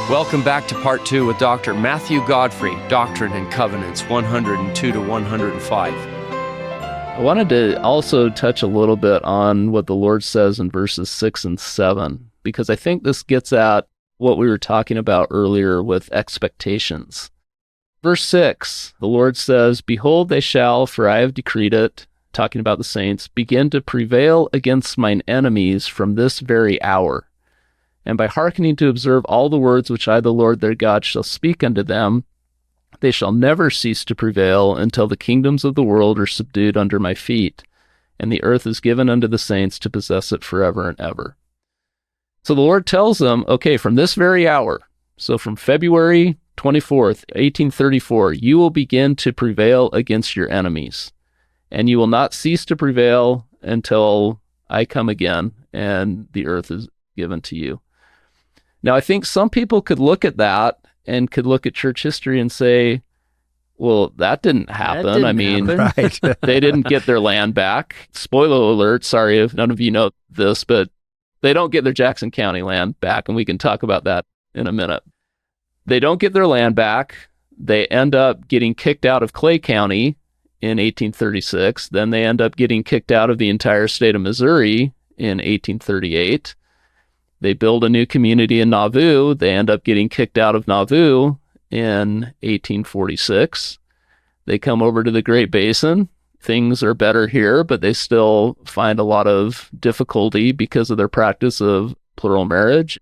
Welcome back to Part 2 with Dr. Matthew Godfrey, Doctrine and Covenants, 102 to 105. I wanted to also touch a little bit on what the Lord says in verses 6 and 7, because I think this gets at what we were talking about earlier with expectations. Verse 6, the Lord says, "Behold, they shall, for I have decreed it," talking about the saints, "begin to prevail against mine enemies from this very hour. And by hearkening to observe all the words which I, the Lord their God, shall speak unto them, they shall never cease to prevail until the kingdoms of the world are subdued under my feet, and the earth is given unto the saints to possess it forever and ever." So the Lord tells them, okay, from this very hour, so from February 24th, 1834, you will begin to prevail against your enemies, and you will not cease to prevail until I come again and the earth is given to you. Now, I think some people could look at that and could look at church history and say, well, that didn't happen. Right. They didn't get their land back. Spoiler alert, sorry if none of you know this, but they don't get their Jackson County land back, and we can talk about that in a minute. They don't get their land back. They end up getting kicked out of Clay County in 1836. Then they end up getting kicked out of the entire state of Missouri in 1838. They build a new community in Nauvoo. They end up getting kicked out of Nauvoo in 1846. They come over to the Great Basin. Things are better here, but they still find a lot of difficulty because of their practice of plural marriage.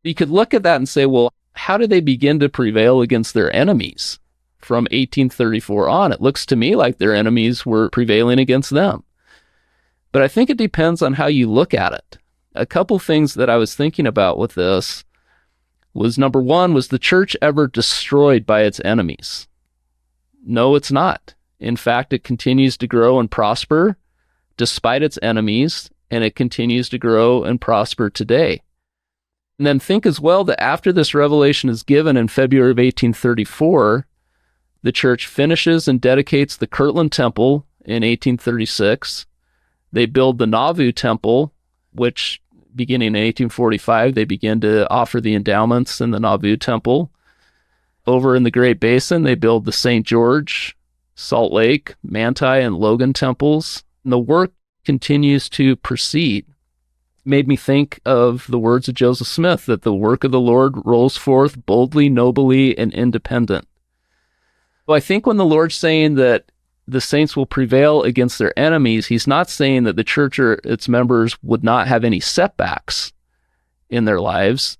You could look at that and say, well, how do they begin to prevail against their enemies from 1834 on? It looks to me like their enemies were prevailing against them. But I think it depends on how you look at it. A couple things that I was thinking about with this was, number one, was the church ever destroyed by its enemies? No, it's not. In fact, it continues to grow and prosper despite its enemies, and it continues to grow and prosper today. And then think as well that after this revelation is given in February of 1834, the church finishes and dedicates the Kirtland Temple in 1836. They build the Nauvoo Temple, which beginning in 1845, they begin to offer the endowments in the Nauvoo Temple. Over in the Great Basin, they build the St. George, Salt Lake, Manti, and Logan temples. And the work continues to proceed. Made me think of the words of Joseph Smith, that the work of the Lord rolls forth boldly, nobly, and independent. Well, I think when the Lord's saying that the saints will prevail against their enemies, he's not saying that the church or its members would not have any setbacks in their lives,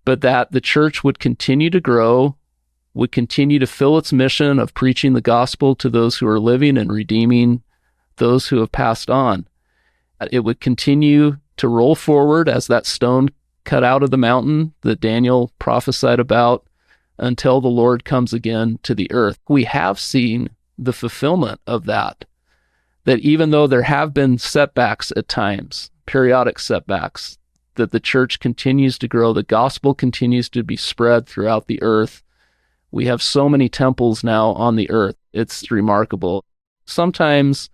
but that the church would continue to grow, would continue to fill its mission of preaching the gospel to those who are living and redeeming those who have passed on. It would continue to roll forward as that stone cut out of the mountain that Daniel prophesied about until the Lord comes again to the earth. We have seen the fulfillment of that even though there have been setbacks at times, periodic setbacks, that the church continues to grow, the gospel continues to be spread throughout the earth. We have so many temples now on the earth. It's remarkable. Sometimes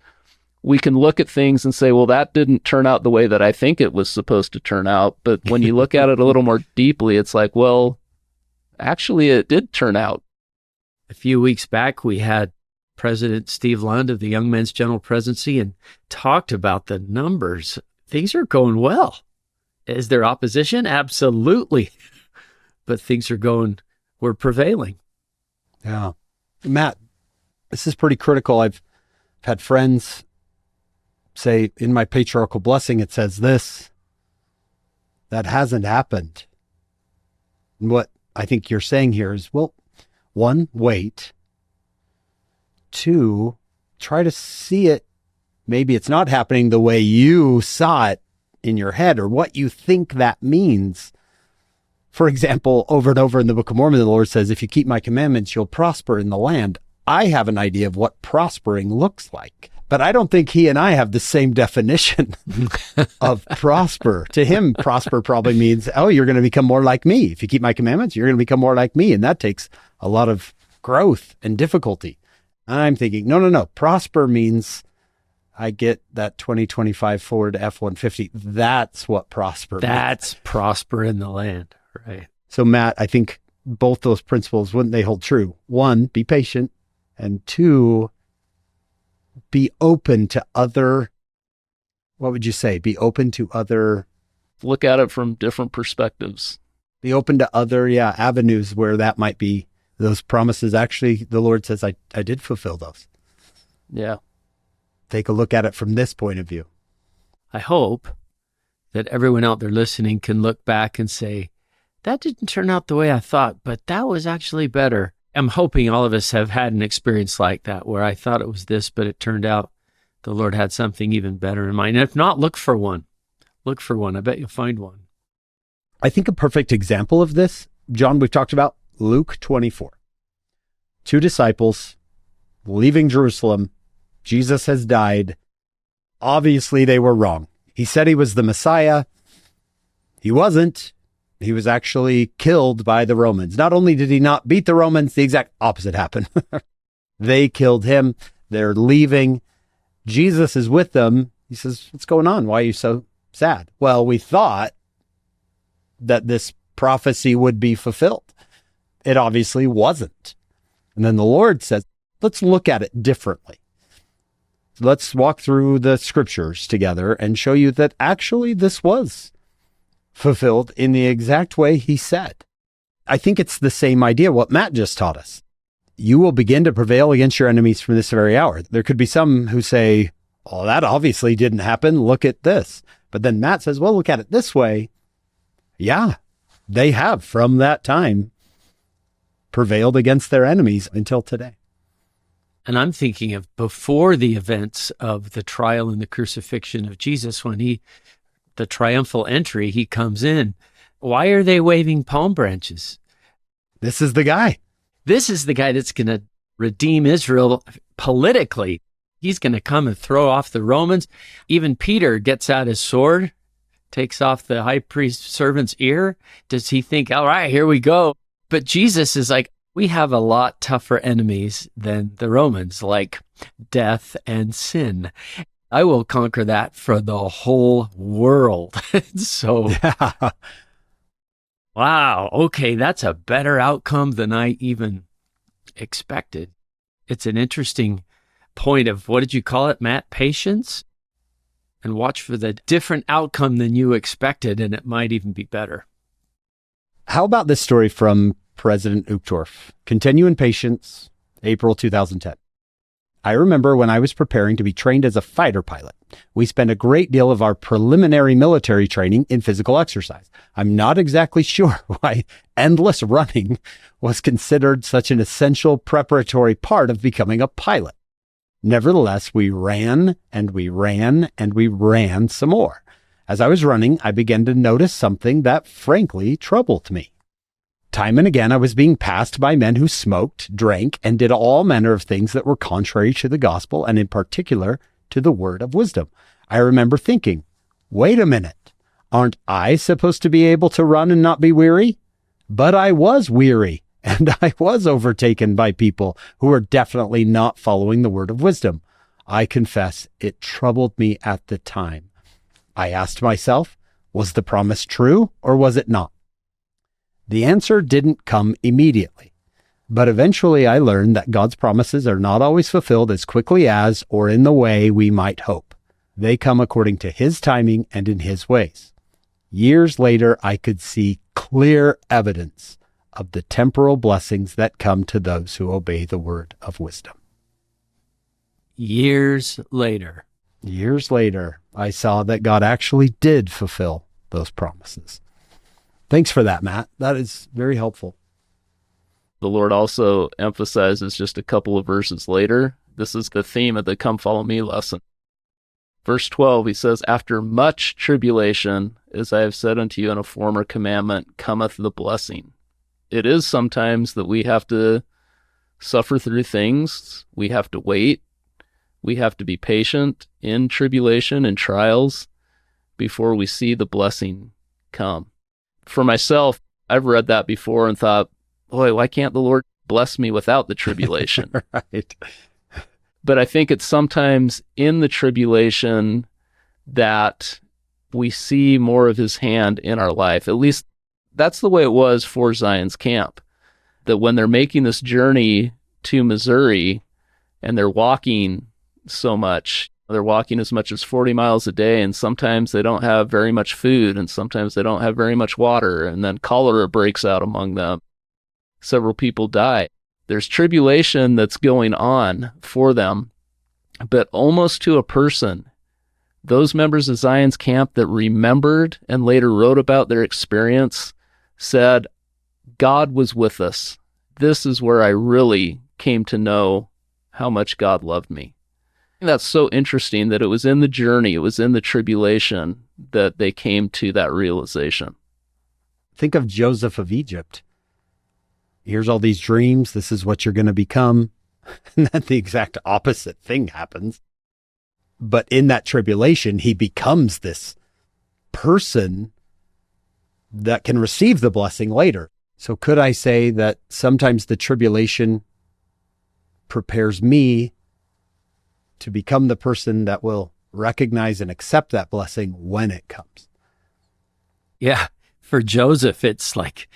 we can look at things and say, well, that didn't turn out the way that I think it was supposed to turn out. But when you look at it a little more deeply, it's like, well, actually, it did turn out. A few weeks back, we had President Steve Lund of the Young Men's General Presidency and talked about the numbers. Things are going well. Is there opposition? Absolutely. But things are going, we're prevailing. Yeah. Matt, this is pretty critical. I've had friends say, in my patriarchal blessing, it says this. That hasn't happened. And what I think you're saying here is, well, one, wait. Two, try to see it. Maybe it's not happening the way you saw it in your head or what you think that means. For example, over and over in the Book of Mormon, the Lord says, if you keep my commandments, you'll prosper in the land. I have an idea of what prospering looks like, but I don't think he and I have the same definition of prosper. To him, prosper probably means, oh, you're going to become more like me. If you keep my commandments, you're going to become more like me. And that takes a lot of growth and difficulty. I'm thinking, no. Prosper means I get that 2025 Ford F-150. That's what prosper means. That's prosper in the land, right? So, Matt, I think both those principles, wouldn't they hold true? One, be patient. And two, be open to other, what would you say? Be open to other... Look at it from different perspectives. Be open to other, avenues where that might be those promises. Actually, the Lord says, I did fulfill those. Yeah. Take a look at it from this point of view. I hope that everyone out there listening can look back and say, that didn't turn out the way I thought, but that was actually better. I'm hoping all of us have had an experience like that where I thought it was this, but it turned out the Lord had something even better in mind. And if not, look for one. Look for one. I bet you'll find one. I think a perfect example of this, John, we've talked about Luke 24. 2 disciples leaving Jerusalem. Jesus has died. Obviously, they were wrong. He said he was the Messiah. He wasn't. He was actually killed by the Romans. Not only did he not beat the Romans, the exact opposite happened. They killed him. They're leaving. Jesus is with them. He says, what's going on? Why are you so sad? Well, we thought that this prophecy would be fulfilled. It obviously wasn't. And then the Lord says, let's look at it differently. Let's walk through the scriptures together and show you that actually this was fulfilled in the exact way he said. I think it's the same idea, what Matt just taught us. You will begin to prevail against your enemies from this very hour. There could be some who say, oh, that obviously didn't happen. Look at this. But then Matt says, well, look at it this way. Yeah, they have from that time prevailed against their enemies until today. And I'm thinking of before the events of the trial and the crucifixion of Jesus, when the triumphal entry, he comes in. Why are they waving palm branches? This is the guy. This is the guy that's going to redeem Israel politically. He's going to come and throw off the Romans. Even Peter gets out his sword, takes off the high priest's servant's ear. Does he think, all right, here we go? But Jesus is like, we have a lot tougher enemies than the Romans, like death and sin. I will conquer that for the whole world. So, wow, okay, that's a better outcome than I even expected. It's an interesting point of, what did you call it, Matt? Patience? And watch for the different outcome than you expected, and it might even be better. How about this story from President Uchtdorf? Continue in patience, April 2010. I remember when I was preparing to be trained as a fighter pilot, we spent a great deal of our preliminary military training in physical exercise. I'm not exactly sure why endless running was considered such an essential preparatory part of becoming a pilot. Nevertheless, we ran and we ran and we ran some more. As I was running, I began to notice something that frankly troubled me. Time and again, I was being passed by men who smoked, drank, and did all manner of things that were contrary to the gospel, and in particular, to the word of wisdom. I remember thinking, wait a minute, aren't I supposed to be able to run and not be weary? But I was weary, and I was overtaken by people who were definitely not following the word of wisdom. I confess it troubled me at the time. I asked myself, was the promise true or was it not? The answer didn't come immediately, but eventually I learned that God's promises are not always fulfilled as quickly as or in the way we might hope. They come according to His timing and in His ways. Years later, I could see clear evidence of the temporal blessings that come to those who obey the word of wisdom. Years later, I saw that God actually did fulfill those promises. Thanks for that, Matt. That is very helpful. The Lord also emphasizes just a couple of verses later. This is the theme of the Come Follow Me lesson. Verse 12, he says, after much tribulation, as I have said unto you in a former commandment, cometh the blessing. It is sometimes that we have to suffer through things. We have to wait. We have to be patient in tribulation and trials before we see the blessing come. For myself, I've read that before and thought, boy, why can't the Lord bless me without the tribulation? Right. But I think it's sometimes in the tribulation that we see more of His hand in our life. At least That's the way it was for Zion's camp. That when they're making this journey to Missouri and they're walking so much, they're walking as much as 40 miles a day, and sometimes they don't have very much food, and sometimes they don't have very much water, and then cholera breaks out among them. Several people die. There's tribulation that's going on for them, but almost to a person, those members of Zion's camp that remembered and later wrote about their experience said, God was with us. This is where I really came to know how much God loved me. And that's so interesting that it was in the journey, it was in the tribulation that they came to that realization. Think of Joseph of Egypt. Here's all these dreams. This is what you're going to become. And then the exact opposite thing happens. But in that tribulation, he becomes this person that can receive the blessing later. So could I say that sometimes the tribulation prepares me to become the person that will recognize and accept that blessing when it comes? Yeah. For Joseph, it's like,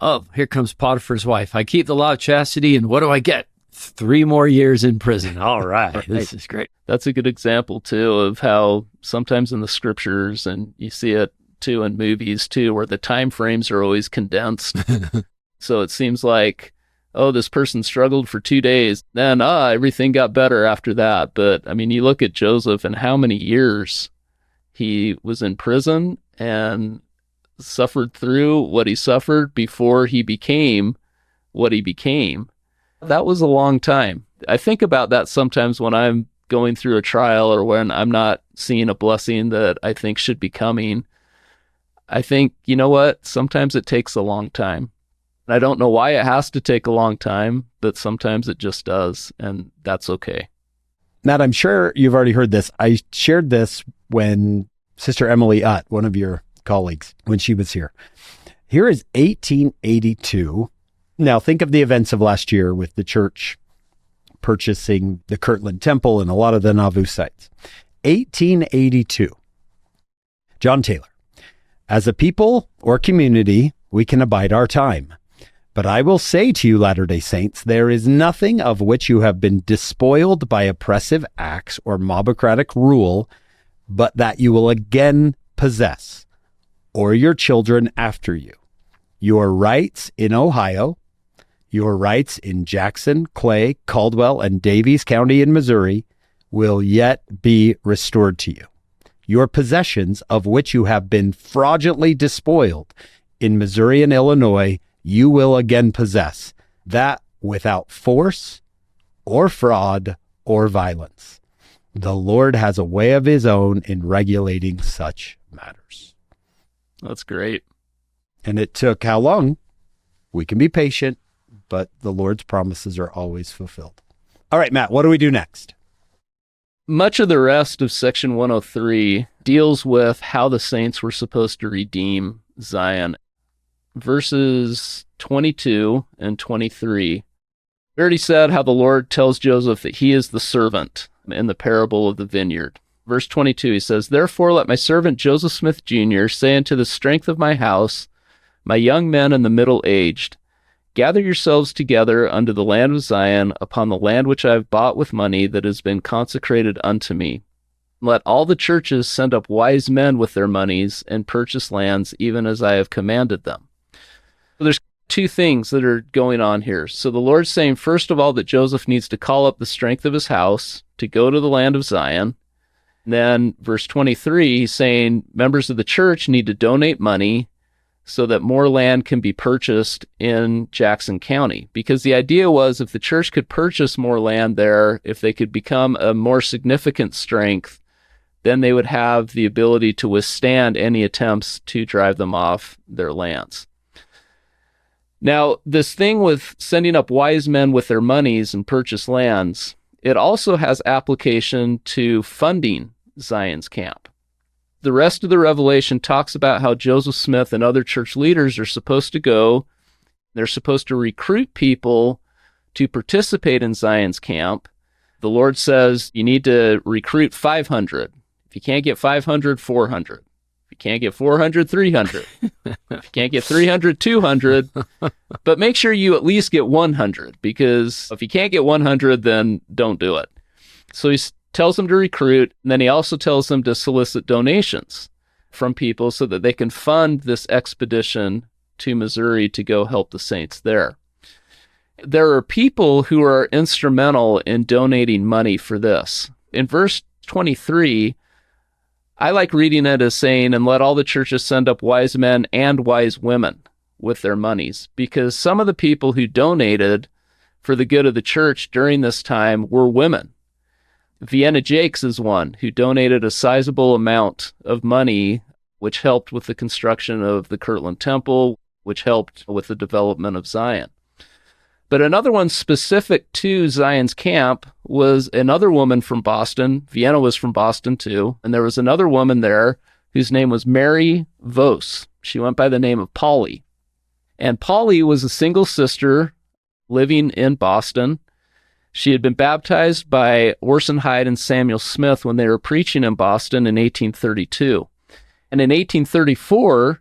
oh, here comes Potiphar's wife. I keep the law of chastity, and what do I get? 3 more years in prison. All right. This is great. That's a good example, too, of how sometimes in the scriptures, and you see it too in movies, too, where the time frames are always condensed. So it seems like, oh, this person struggled for 2 days, then everything got better after that. But, I mean, you look at Joseph and how many years he was in prison and suffered through what he suffered before he became what he became. That was a long time. I think about that sometimes when I'm going through a trial or when I'm not seeing a blessing that I think should be coming. I think, you know what? Sometimes it takes a long time. I don't know why it has to take a long time, but sometimes it just does, and that's okay. Matt, I'm sure you've already heard this. I shared this when Sister Emily Utt, one of your colleagues, when she was here. Here is 1882. Now, think of the events of last year with the church purchasing the Kirtland temple and a lot of the Nauvoo sites. 1882. John Taylor. As a people or community, we can abide our time. But I will say to you, Latter-day Saints, there is nothing of which you have been despoiled by oppressive acts or mobocratic rule, but that you will again possess, or your children after you. Your rights in Ohio, your rights in Jackson, Clay, Caldwell, and Daviess County in Missouri will yet be restored to you. Your possessions, of which you have been fraudulently despoiled in Missouri and Illinois, you will again possess, that without force or fraud or violence. The Lord has a way of his own in regulating such matters. That's great. And it took how long? We can be patient, but the Lord's promises are always fulfilled. All right, Matt, what do we do next? Much of the rest of section 103 deals with how the saints were supposed to redeem Zion. Verses 22 and 23. We already said how the Lord tells Joseph that he is the servant in the parable of the vineyard. Verse 22, he says, Therefore let my servant Joseph Smith Jr. say unto the strength of my house, my young men and the middle-aged, gather yourselves together unto the land of Zion, upon the land which I have bought with money that has been consecrated unto me. Let all the churches send up wise men with their monies and purchase lands, even as I have commanded them. So there's 2 things that are going on here. So the Lord's saying, first of all, that Joseph needs to call up the strength of his house to go to the land of Zion. And then verse 23, he's saying members of the church need to donate money so that more land can be purchased in Jackson County. Because the idea was if the church could purchase more land there, if they could become a more significant strength, then they would have the ability to withstand any attempts to drive them off their lands. Now, this thing with sending up wise men with their monies and purchase lands, it also has application to funding Zion's camp. The rest of the Revelation talks about how Joseph Smith and other church leaders are supposed to go. They're supposed to recruit people to participate in Zion's camp. The Lord says you need to recruit 500. If you can't get 500, 400. If you can't get 400, 300. If you can't get 300, 200. But make sure you at least get 100, because if you can't get 100, then don't do it. So he tells them to recruit, and then he also tells them to solicit donations from people so that they can fund this expedition to Missouri to go help the saints there. There are people who are instrumental in donating money for this. In verse 23, I like reading it as saying, and let all the churches send up wise men and wise women with their monies, because some of the people who donated for the good of the church during this time were women. Vienna Jaques is one who donated a sizable amount of money, which helped with the construction of the Kirtland Temple, which helped with the development of Zion. But another one specific to Zion's camp was another woman from Boston. Vienna was from Boston too. And there was another woman there whose name was Mary Vos. She went by the name of Polly. And Polly was a single sister living in Boston. She had been baptized by Orson Hyde and Samuel Smith when they were preaching in Boston in 1832. And in 1834,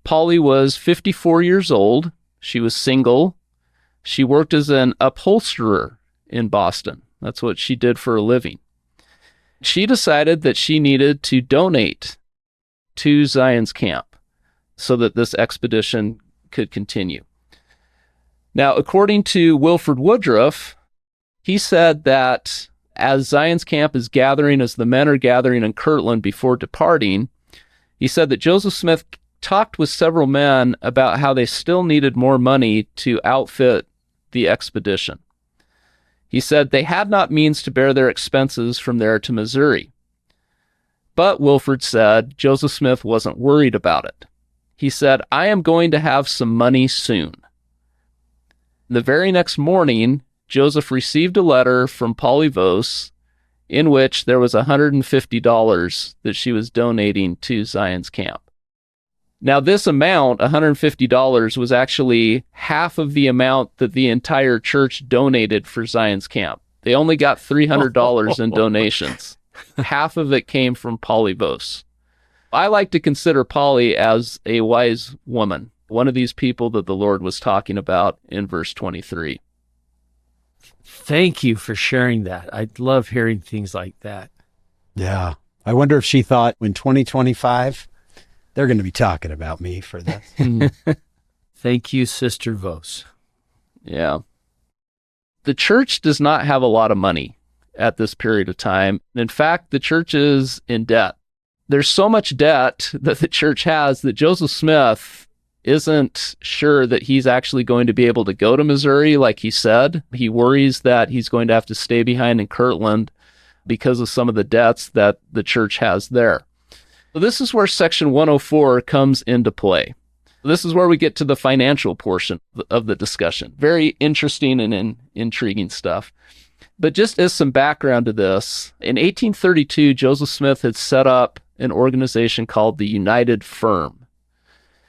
Polly was 54 years old. She was single. She worked as an upholsterer in Boston. That's what she did for a living. She decided that she needed to donate to Zion's camp so that this expedition could continue. Now, according to Wilford Woodruff, he said that as Zion's camp is gathering, as the men are gathering in Kirtland before departing, he said that Joseph Smith talked with several men about how they still needed more money to outfit the expedition. He said they had not means to bear their expenses from there to Missouri. But Wilford said Joseph Smith wasn't worried about it. He said, I am going to have some money soon. The very next morning, Joseph received a letter from Polly Vos in which there was $150 that she was donating to Zion's camp. Now, this amount, $150, was actually half of the amount that the entire church donated for Zion's camp. They only got $300 in donations. Half of it came from Polly Vos. I like to consider Polly as a wise woman, one of these people that the Lord was talking about in verse 23. Thank you for sharing that. I love hearing things like that. Yeah. I wonder if she thought in 2025, they're going to be talking about me for this. Thank you, Sister Vos. Yeah. The church does not have a lot of money at this period of time. In fact, the church is in debt. There's so much debt that the church has that Joseph Smith isn't sure that he's actually going to be able to go to Missouri like he said. He worries that he's going to have to stay behind in Kirtland because of some of the debts that the church has there. So this is where Section 104 comes into play. This is where we get to the financial portion of the discussion. Very interesting and intriguing stuff. But just as some background to this, in 1832, Joseph Smith had set up an organization called the United Firm.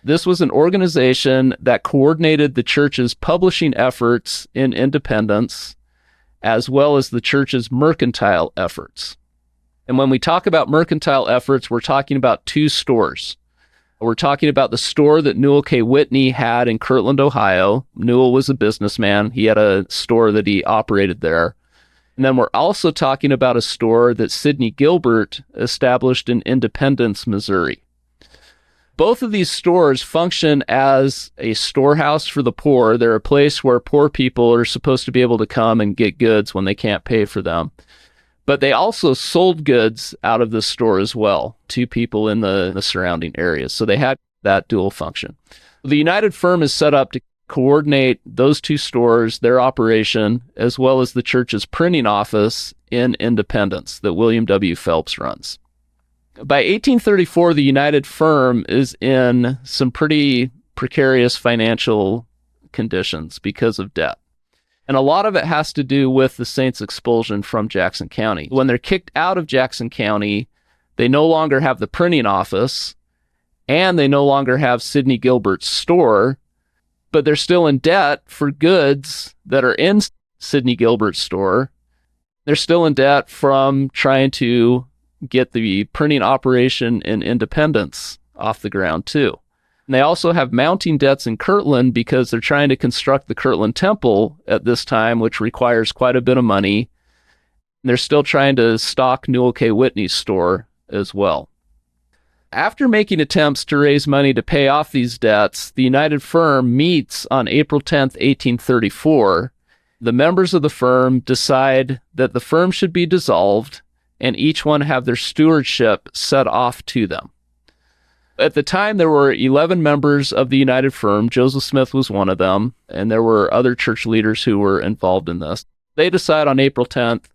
This was an organization that coordinated the church's publishing efforts in independence, as well as the church's mercantile efforts. And when we talk about mercantile efforts, we're talking about two stores. We're talking about the store that Newell K. Whitney had in Kirtland, Ohio. Newell was a businessman. He had a store that he operated there. And then we're also talking about a store that Sidney Gilbert established in Independence, Missouri. Both of these stores function as a storehouse for the poor. They're a place where poor people are supposed to be able to come and get goods when they can't pay for them. But they also sold goods out of the store as well to people in the surrounding areas. So they had that dual function. The United Firm is set up to coordinate those two stores, their operation, as well as the church's printing office in Independence that William W. Phelps runs. By 1834, the United Firm is in some pretty precarious financial conditions because of debt. And a lot of it has to do with the Saints' expulsion from Jackson County. When they're kicked out of Jackson County, they no longer have the printing office, and they no longer have Sidney Gilbert's store, but they're still in debt for goods that are in Sidney Gilbert's store. They're still in debt from trying to get the printing operation in Independence off the ground too. And they also have mounting debts in Kirtland because they're trying to construct the Kirtland Temple at this time, which requires quite a bit of money. And they're still trying to stock Newell K. Whitney's store as well. After making attempts to raise money to pay off these debts, the United Firm meets on April 10th, 1834. The members of the firm decide that the firm should be dissolved and each one have their stewardship set off to them. At the time, there were 11 members of the United Firm. Joseph Smith was one of them, and there were other church leaders who were involved in this. They decide on April 10th,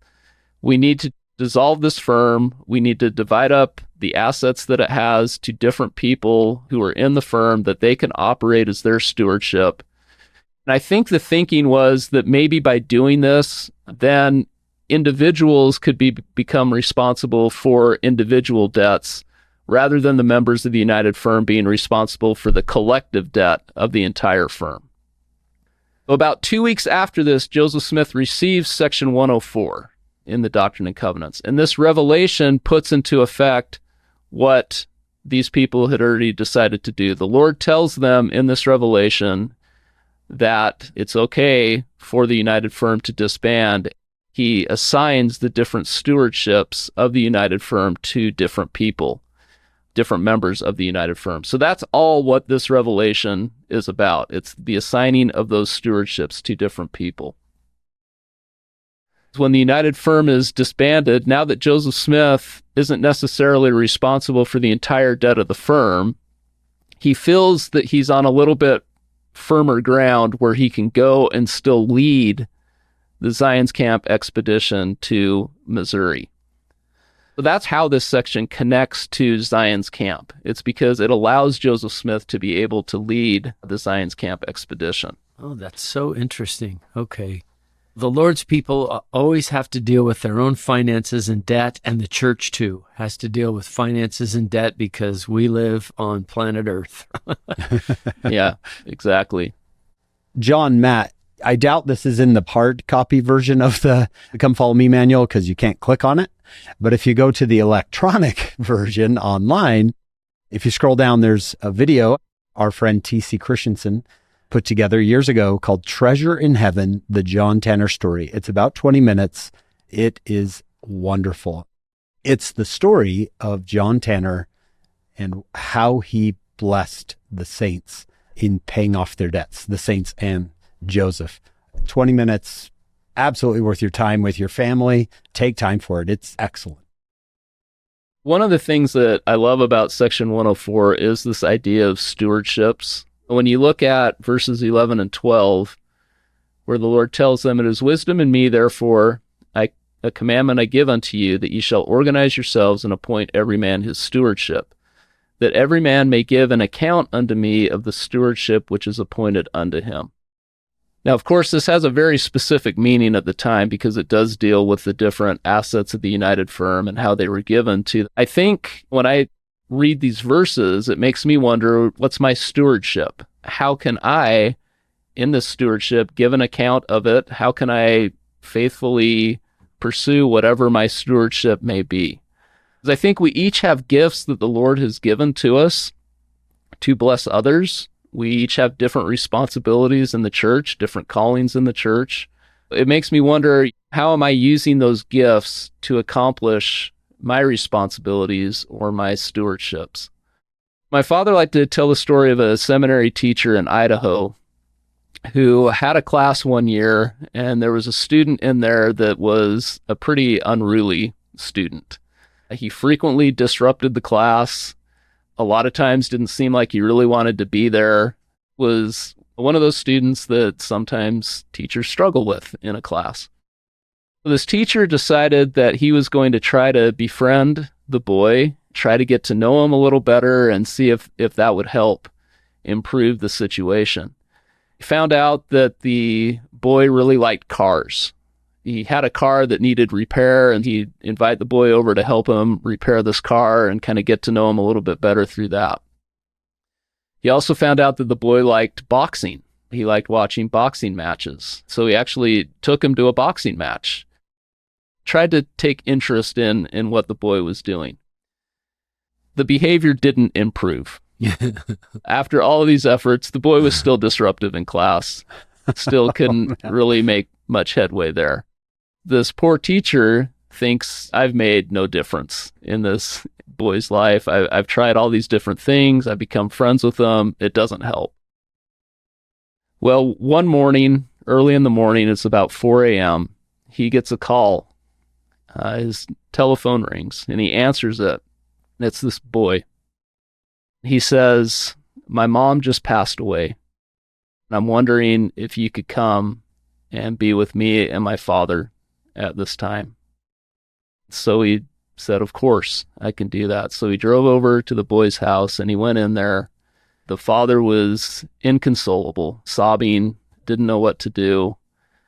we need to dissolve this firm. We need to divide up the assets that it has to different people who are in the firm that they can operate as their stewardship. And I think the thinking was that maybe by doing this, then individuals could become responsible for individual debts rather than the members of the United Firm being responsible for the collective debt of the entire firm. About 2 weeks after this, Joseph Smith receives Section 104 in the Doctrine and Covenants. And this revelation puts into effect what these people had already decided to do. The Lord tells them in this revelation that it's okay for the United Firm to disband. He assigns the different stewardships of the United Firm to different people, different members of the United Firm. So that's all what this revelation is about. It's the assigning of those stewardships to different people. When the United Firm is disbanded, now that Joseph Smith isn't necessarily responsible for the entire debt of the firm, he feels that he's on a little bit firmer ground where he can go and still lead the Zion's Camp expedition to Missouri. So that's how this section connects to Zion's Camp. It's because it allows Joseph Smith to be able to lead the Zion's Camp expedition. Oh, that's so interesting. Okay. The Lord's people always have to deal with their own finances and debt, and the church, too, has to deal with finances and debt because we live on planet Earth. Yeah, exactly. John, Matt, I doubt this is in the hard copy version of the Come Follow Me manual because you can't click on it. But if you go to the electronic version online, if you scroll down, there's a video our friend T.C. Christensen put together years ago called Treasure in Heaven, the John Tanner Story. It's about 20 minutes. It is wonderful. It's the story of John Tanner and how he blessed the saints in paying off their debts, the saints and Joseph. 20 minutes, absolutely worth your time with your family. Take time for it. It's excellent. One of the things that I love about Section 104 is this idea of stewardships. When you look at verses 11 and 12, where the Lord tells them, "It is wisdom in me, therefore, a commandment I give unto you, that ye shall organize yourselves and appoint every man his stewardship, that every man may give an account unto me of the stewardship which is appointed unto him." Now, of course, this has a very specific meaning at the time because it does deal with the different assets of the United Firm and how they were given to. I think when I read these verses, it makes me wonder, what's my stewardship? How can I, in this stewardship, give an account of it? How can I faithfully pursue whatever my stewardship may be? Because I think we each have gifts that the Lord has given to us to bless others. We each have different responsibilities in the church, different callings in the church. It makes me wonder, how am I using those gifts to accomplish my responsibilities or my stewardships? My father liked to tell the story of a seminary teacher in Idaho who had a class one year, and there was a student in there that was a pretty unruly student. He frequently disrupted the class. A lot of times didn't seem like he really wanted to be there. Was one of those students that sometimes teachers struggle with in a class. This teacher decided that he was going to try to befriend the boy, try to get to know him a little better and see if that would help improve the situation. He found out that the boy really liked cars. He had a car that needed repair, and he'd invite the boy over to help him repair this car and kind of get to know him a little bit better through that. He also found out that the boy liked boxing. He liked watching boxing matches. So he actually took him to a boxing match. tried to take interest in what the boy was doing. The behavior didn't improve. After all of these efforts, the boy was still disruptive in class, still couldn't really make much headway there. This poor teacher thinks I've made no difference in this boy's life. I've tried all these different things. I've become friends with him. It doesn't help. Well, one morning, early in the morning, it's about 4 a.m., he gets a call. His telephone rings, and he answers it. It's this boy. He says, "My mom just passed away, and I'm wondering if you could come and be with me and my father at this time." So he said, "Of course, I can do that." So he drove over to the boy's house, and he went in there. The father was inconsolable, sobbing, didn't know what to do.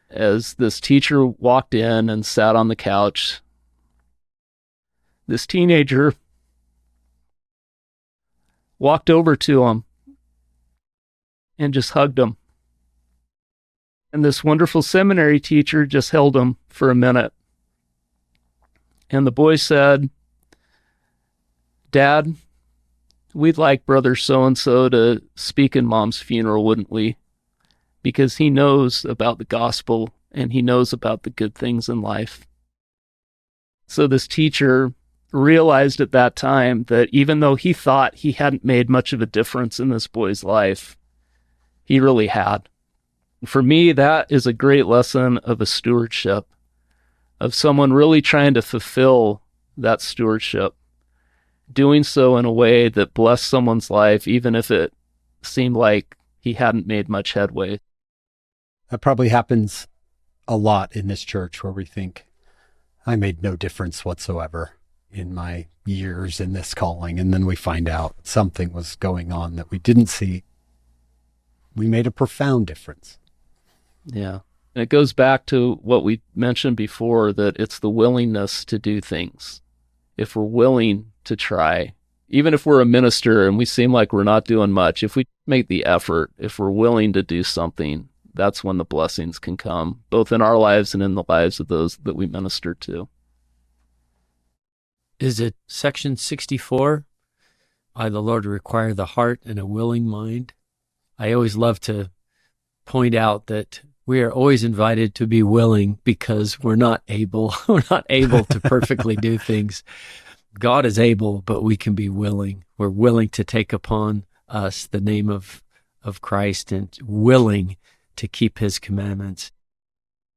As this teacher walked in and sat on the couch, this teenager walked over to him and just hugged him. And this wonderful seminary teacher just held him for a minute. And the boy said, "Dad, we'd like brother so-and-so to speak in Mom's funeral, wouldn't we? Because he knows about the gospel and he knows about the good things in life." So this teacher realized at that time that even though he thought he hadn't made much of a difference in this boy's life, he really had. For me, that is a great lesson of a stewardship, of someone really trying to fulfill that stewardship, doing so in a way that blessed someone's life, even if it seemed like he hadn't made much headway. That probably happens a lot in this church, where we think, I made no difference whatsoever in my years in this calling. And then we find out something was going on that we didn't see. We made a profound difference. Yeah. And it goes back to what we mentioned before, that it's the willingness to do things. If we're willing to try, even if we're a minister and we seem like we're not doing much, if we make the effort, if we're willing to do something, that's when the blessings can come, both in our lives and in the lives of those that we minister to. Is it section 64? I, the Lord, require the heart and a willing mind. I always love to point out that we are always invited to be willing, because we're not able to perfectly do things. God is able, but we can be willing. We're willing to take upon us the name of Christ, and willing to keep his commandments.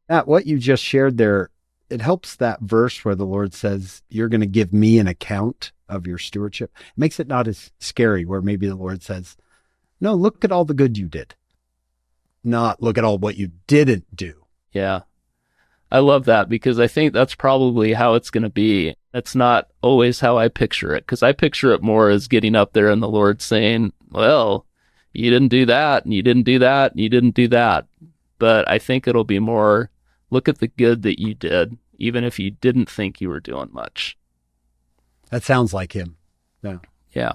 Matt, what you just shared there, it helps that verse where the Lord says, "You're going to give me an account of your stewardship." It makes it not as scary, where maybe the Lord says, "No, look at all the good you did." Not look at all what you didn't do. Yeah. I love that, because I think that's probably how it's going to be. It's not always how I picture it, because I picture it more as getting up there and the Lord saying, "Well, you didn't do that, and you didn't do that, and you didn't do that." But I think it'll be more, look at the good that you did, even if you didn't think you were doing much. That sounds like him. Yeah. Yeah.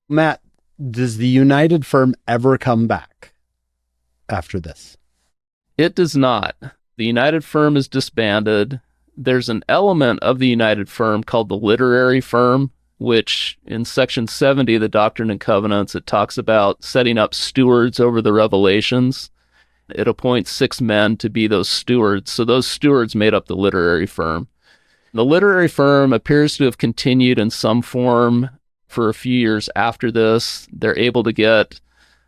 Matt, does the United Firm ever come back after this? It does not. The United Firm is disbanded. There's an element of the United Firm called the literary firm, which in section 70 of the Doctrine and Covenants, it talks about setting up stewards over the revelations. It appoints 6 men to be those stewards. So those stewards made up the literary firm. The literary firm appears to have continued in some form for a few years after this. They're able to get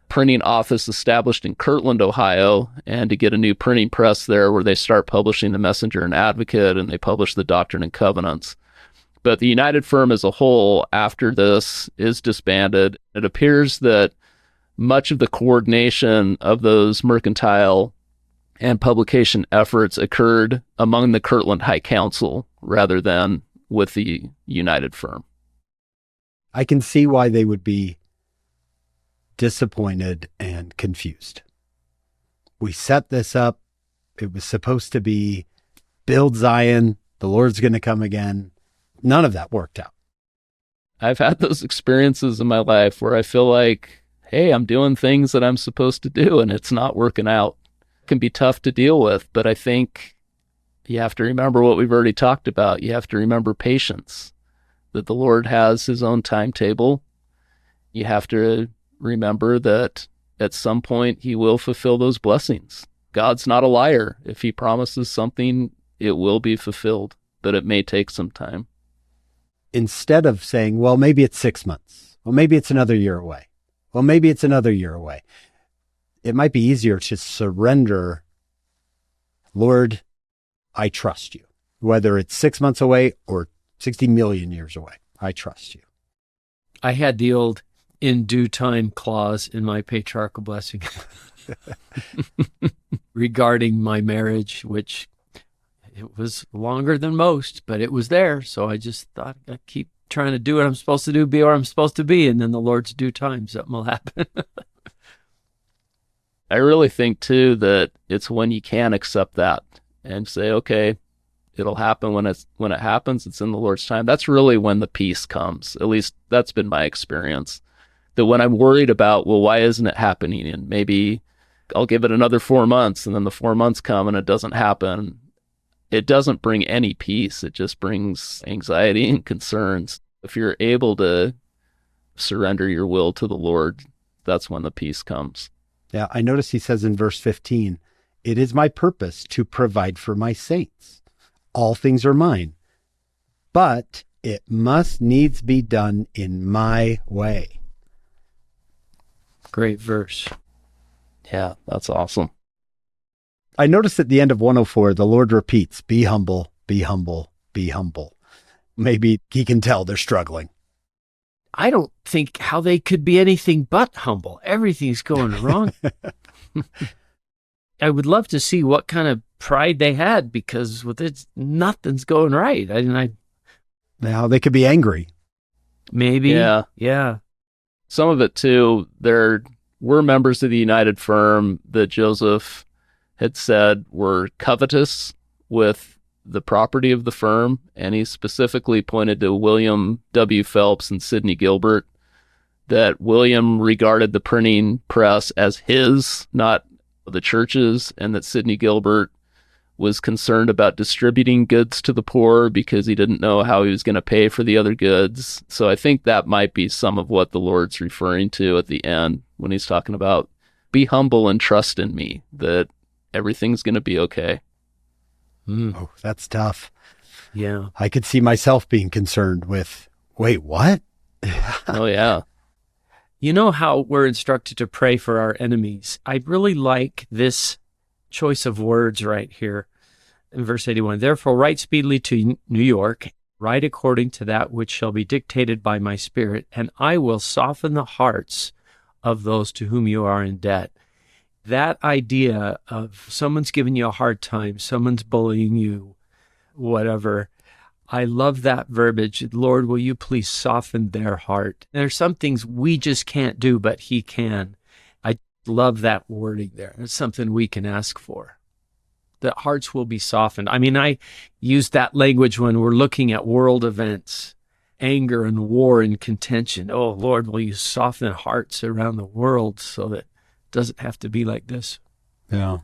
printing office established in Kirtland, Ohio, and to get a new printing press there where they start publishing the Messenger and Advocate, and they publish the Doctrine and Covenants. But the United Firm as a whole, after this, is disbanded. It appears that much of the coordination of those mercantile and publication efforts occurred among the Kirtland High Council rather than with the United Firm. I can see why they would be disappointed and confused. We set this up. It was supposed to be build Zion. The Lord's going to come again. None of that worked out. I've had those experiences in my life where I feel like, hey, I'm doing things that I'm supposed to do and it's not working out. It can be tough to deal with, but I think, You have to remember what we've already talked about. You have to remember patience, that the Lord has his own timetable. You have to remember that at some point he will fulfill those blessings. God's not a liar. If he promises something, it will be fulfilled, but it may take some time. Instead of saying, well, maybe it's 6 months. Well, maybe it's another year away. Well, maybe it's another year away. It might be easier to surrender. Lord, I trust you. Whether it's 6 months away or 60 million years away, I trust you. I had the old in due time clause in my patriarchal blessing regarding my marriage, which it was longer than most, but it was there. So I just thought I keep trying to do what I'm supposed to do, be where I'm supposed to be, and then the Lord's due time, something will happen. I really think, too, that it's when you can accept that and say, okay, it'll happen when it happens. It's in the Lord's time. That's really when the peace comes. At least that's been my experience. That when I'm worried about, well, why isn't it happening? And maybe I'll give it another 4 months, and then the 4 months come and it doesn't happen. It doesn't bring any peace. It just brings anxiety and concerns. If you're able to surrender your will to the Lord, that's when the peace comes. Yeah, I notice he says in verse 15, it is my purpose to provide for my saints. All things are mine, but it must needs be done in my way. Great verse. Yeah, that's awesome. I notice at the end of 104, the Lord repeats, be humble, be humble, be humble. Maybe he can tell they're struggling. I don't think how they could be anything but humble. Everything's going wrong. I would love to see what kind of pride they had, because with it, nothing's going right. Now they could be angry. Maybe. Yeah. Some of it, too, there were members of the United Firm that Joseph had said were covetous with the property of the firm, and he specifically pointed to William W. Phelps and Sidney Gilbert, that William regarded the printing press as his, not the church's, and that Sidney Gilbert was concerned about distributing goods to the poor because he didn't know how he was going to pay for the other goods. So I think that might be some of what the Lord's referring to at the end when he's talking about be humble and trust in me, that everything's going to be okay. Oh, that's tough. Yeah. I could see myself being concerned with, wait, what? Oh, yeah. You know how we're instructed to pray for our enemies. I really like this choice of words right here in verse 81. Therefore, write speedily to New York, write according to that which shall be dictated by my Spirit, and I will soften the hearts of those to whom you are in debt. That idea of someone's giving you a hard time, someone's bullying you, whatever. I love that verbiage. Lord, will you please soften their heart? There's some things we just can't do, but he can. I love that wording there. It's something we can ask for. That hearts will be softened. I mean, I use that language when we're looking at world events, anger and war and contention. Oh, Lord, will you soften hearts around the world so that doesn't have to be like this. Yeah.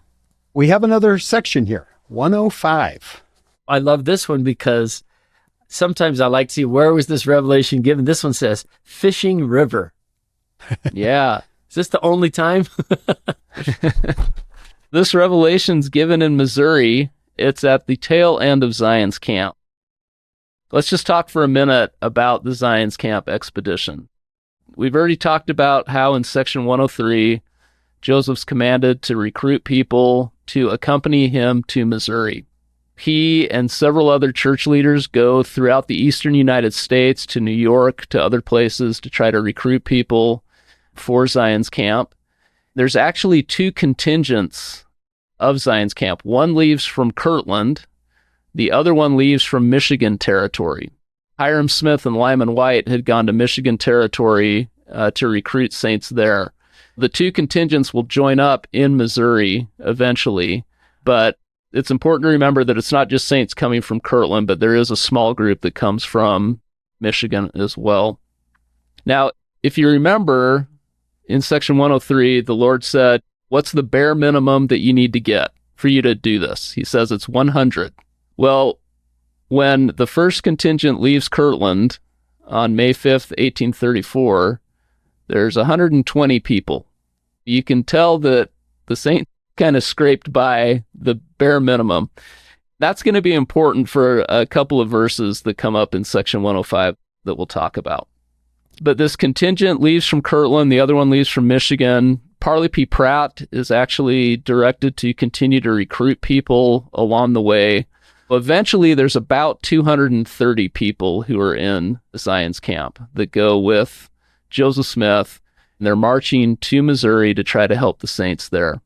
We have another section here, 105. I love this one because sometimes I like to see where was this revelation given. This one says fishing river. Yeah. Is this the only time? This revelation's given in Missouri. It's at the tail end of Zion's camp. Let's just talk for a minute about the Zion's camp expedition. We've already talked about how in section 103, Joseph's commanded to recruit people to accompany him to Missouri. He and several other church leaders go throughout the eastern United States to New York, to other places to try to recruit people for Zion's camp. There's actually two contingents of Zion's camp. One leaves from Kirtland. The other one leaves from Michigan Territory. Hiram Smith and Lyman White had gone to Michigan Territory to recruit saints there. The two contingents will join up in Missouri eventually, but it's important to remember that it's not just saints coming from Kirtland, but there is a small group that comes from Michigan as well. Now, if you remember, in section 103, the Lord said, what's the bare minimum that you need to get for you to do this? He says it's 100. Well, when the first contingent leaves Kirtland on May 5th, 1834, there's 120 people. You can tell that the saint kind of scraped by the bare minimum. That's going to be important for a couple of verses that come up in section 105 that we'll talk about. But this contingent leaves from Kirtland, the other one leaves from Michigan. Parley P. Pratt is actually directed to continue to recruit people along the way. Eventually, there's about 230 people who are in Zion's camp that go with Joseph Smith, and they're marching to Missouri to try to help the saints there.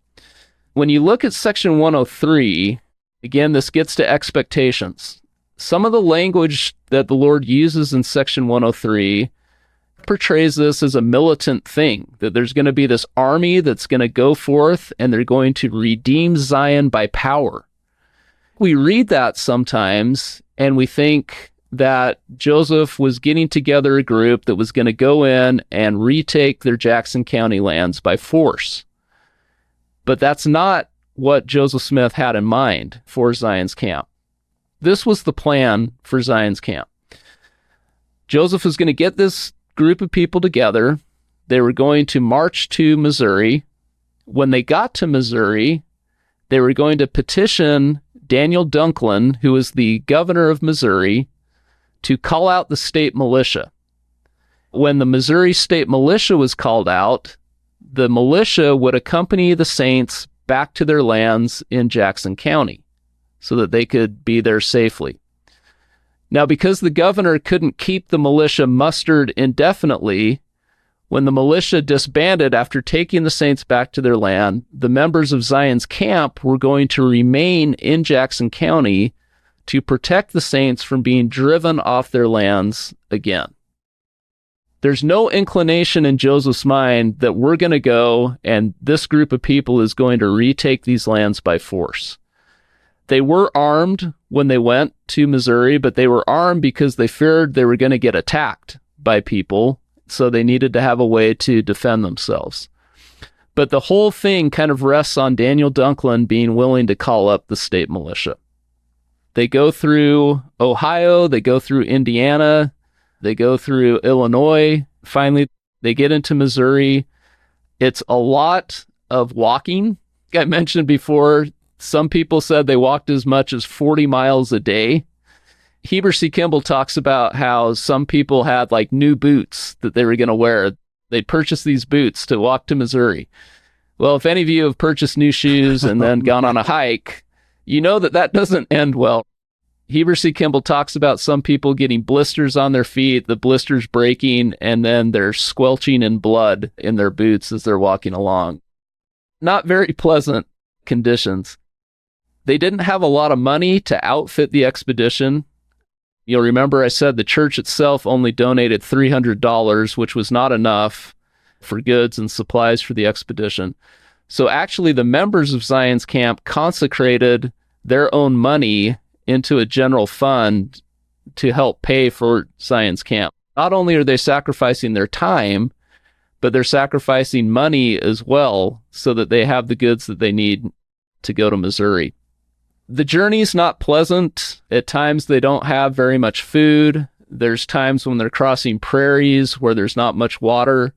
When you look at section 103, again, this gets to expectations. Some of the language that the Lord uses in section 103 portrays this as a militant thing, that there's going to be this army that's going to go forth and they're going to redeem Zion by power. We read that sometimes and we think that Joseph was getting together a group that was going to go in and retake their Jackson County lands by force. But that's not what Joseph Smith had in mind for Zion's camp. This was the plan for Zion's camp. Joseph was going to get this group of people together. They were going to march to Missouri. When they got to Missouri, they were going to petition Daniel Dunklin, who was the governor of Missouri, to call out the state militia. When the Missouri state militia was called out, the militia would accompany the saints back to their lands in Jackson County so that they could be there safely. Now, because the governor couldn't keep the militia mustered indefinitely, when the militia disbanded after taking the saints back to their land, the members of Zion's camp were going to remain in Jackson County to protect the saints from being driven off their lands again. There's no inclination in Joseph's mind that we're going to go and this group of people is going to retake these lands by force. They were armed when they went to Missouri, but they were armed because they feared they were going to get attacked by people, so they needed to have a way to defend themselves. But the whole thing kind of rests on Daniel Dunklin being willing to call up the state militia. They go through Ohio, they go through Indiana, they go through Illinois. Finally, they get into Missouri. It's a lot of walking. I mentioned before, some people said they walked as much as 40 miles a day. Heber C. Kimball talks about how some people had like new boots that they were going to wear. They'd purchase these boots to walk to Missouri. Well, if any of you have purchased new shoes and then gone on a hike, you know that that doesn't end well. Heber C. Kimball talks about some people getting blisters on their feet, the blisters breaking, and then they're squelching in blood in their boots as they're walking along. Not very pleasant conditions. They didn't have a lot of money to outfit the expedition. You'll remember I said the church itself only donated $300, which was not enough for goods and supplies for the expedition. So actually the members of Zion's camp consecrated their own money into a general fund to help pay for Zion's camp. Not only are they sacrificing their time, but they're sacrificing money as well so that they have the goods that they need to go to Missouri. The journey's not pleasant. At times they don't have very much food. There's times when they're crossing prairies where there's not much water.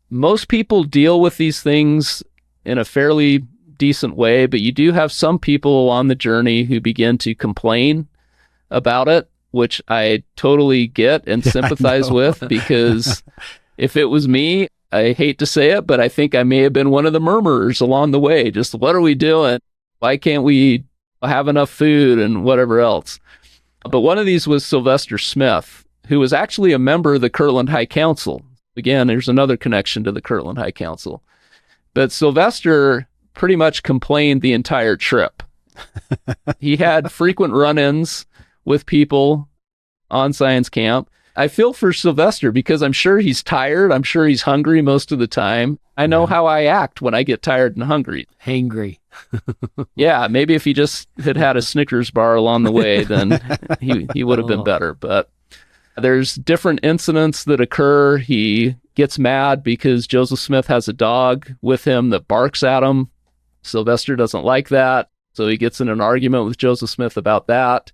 Most people deal with these things in a fairly decent way, but you do have some people on the journey who begin to complain about it, which I totally get and sympathize with, because if it was me, I hate to say it, but I think I may have been one of the murmurers along the way. Just, what are we doing? Why can't we have enough food and whatever else? But one of these was Sylvester Smith, who was actually a member of the Kirtland High Council. Again, there's another connection to the Kirtland High Council. But Sylvester pretty much complained the entire trip. He had frequent run-ins with people on Zion's camp. I feel for Sylvester because I'm sure he's tired. I'm sure he's hungry most of the time. I know how I act when I get tired and hungry. Hangry. Yeah, maybe if he just had a Snickers bar along the way, then he would have been better. But there's different incidents that occur. He gets mad because Joseph Smith has a dog with him that barks at him. Sylvester doesn't like that. So he gets in an argument with Joseph Smith about that.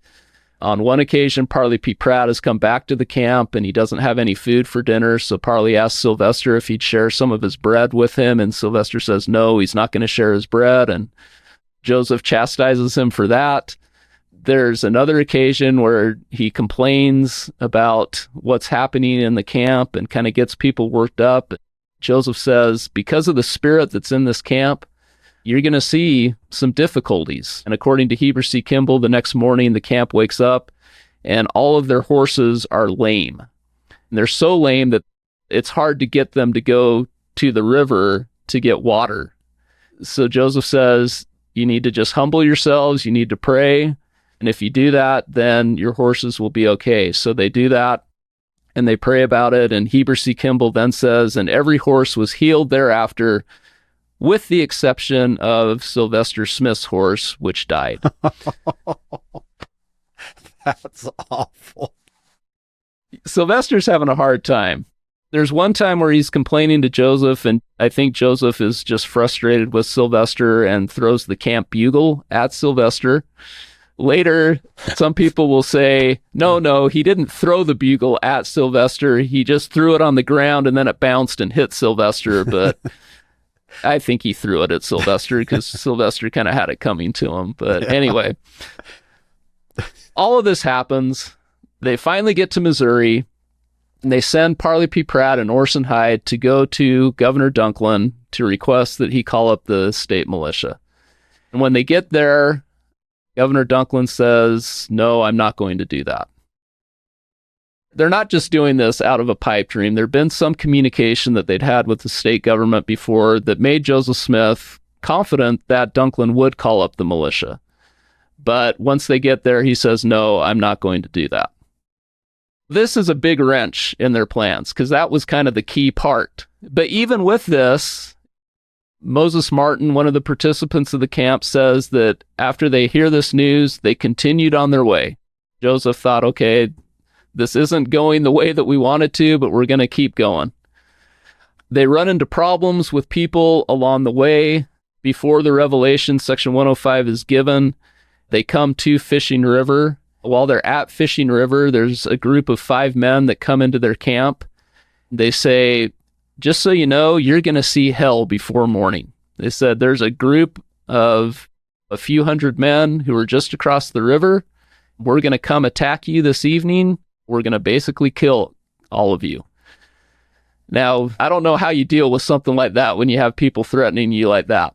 On one occasion, Parley P. Pratt has come back to the camp and he doesn't have any food for dinner. So Parley asks Sylvester if he'd share some of his bread with him. And Sylvester says, no, he's not going to share his bread. And Joseph chastises him for that. There's another occasion where he complains about what's happening in the camp and kind of gets people worked up. Joseph says, because of the spirit that's in this camp, you're going to see some difficulties. And according to Heber C. Kimball, the next morning the camp wakes up and all of their horses are lame. And they're so lame that it's hard to get them to go to the river to get water. So Joseph says, you need to just humble yourselves, you need to pray. And if you do that, then your horses will be okay. So they do that and they pray about it. And Heber C. Kimball then says, and every horse was healed thereafter, with the exception of Sylvester Smith's horse, which died. That's awful. Sylvester's having a hard time. There's one time where he's complaining to Joseph, and I think Joseph is just frustrated with Sylvester and throws the camp bugle at Sylvester. Later, some people will say, no, he didn't throw the bugle at Sylvester. He just threw it on the ground and then it bounced and hit Sylvester. But I think he threw it at Sylvester because Sylvester kind of had it coming to him. But anyway, all of this happens. They finally get to Missouri, and they send Parley P. Pratt and Orson Hyde to go to Governor Dunklin to request that he call up the state militia. And when they get there, Governor Dunklin says, no, I'm not going to do that. They're not just doing this out of a pipe dream. There had been some communication that they'd had with the state government before that made Joseph Smith confident that Dunklin would call up the militia. But once they get there, he says, no, I'm not going to do that. This is a big wrench in their plans because that was kind of the key part. But even with this, Moses Martin, one of the participants of the camp, says that after they hear this news, they continued on their way. Joseph thought, okay, this isn't going the way that we want it to, but we're going to keep going. They run into problems with people along the way. Before the Revelation, Section 105 is given. They come to Fishing River. While they're at Fishing River, there's a group of 5 men that come into their camp. They say, just so you know, you're going to see hell before morning. They said there's a group of a few hundred men who are just across the river. We're going to come attack you this evening. We're going to basically kill all of you. Now, I don't know how you deal with something like that when you have people threatening you like that.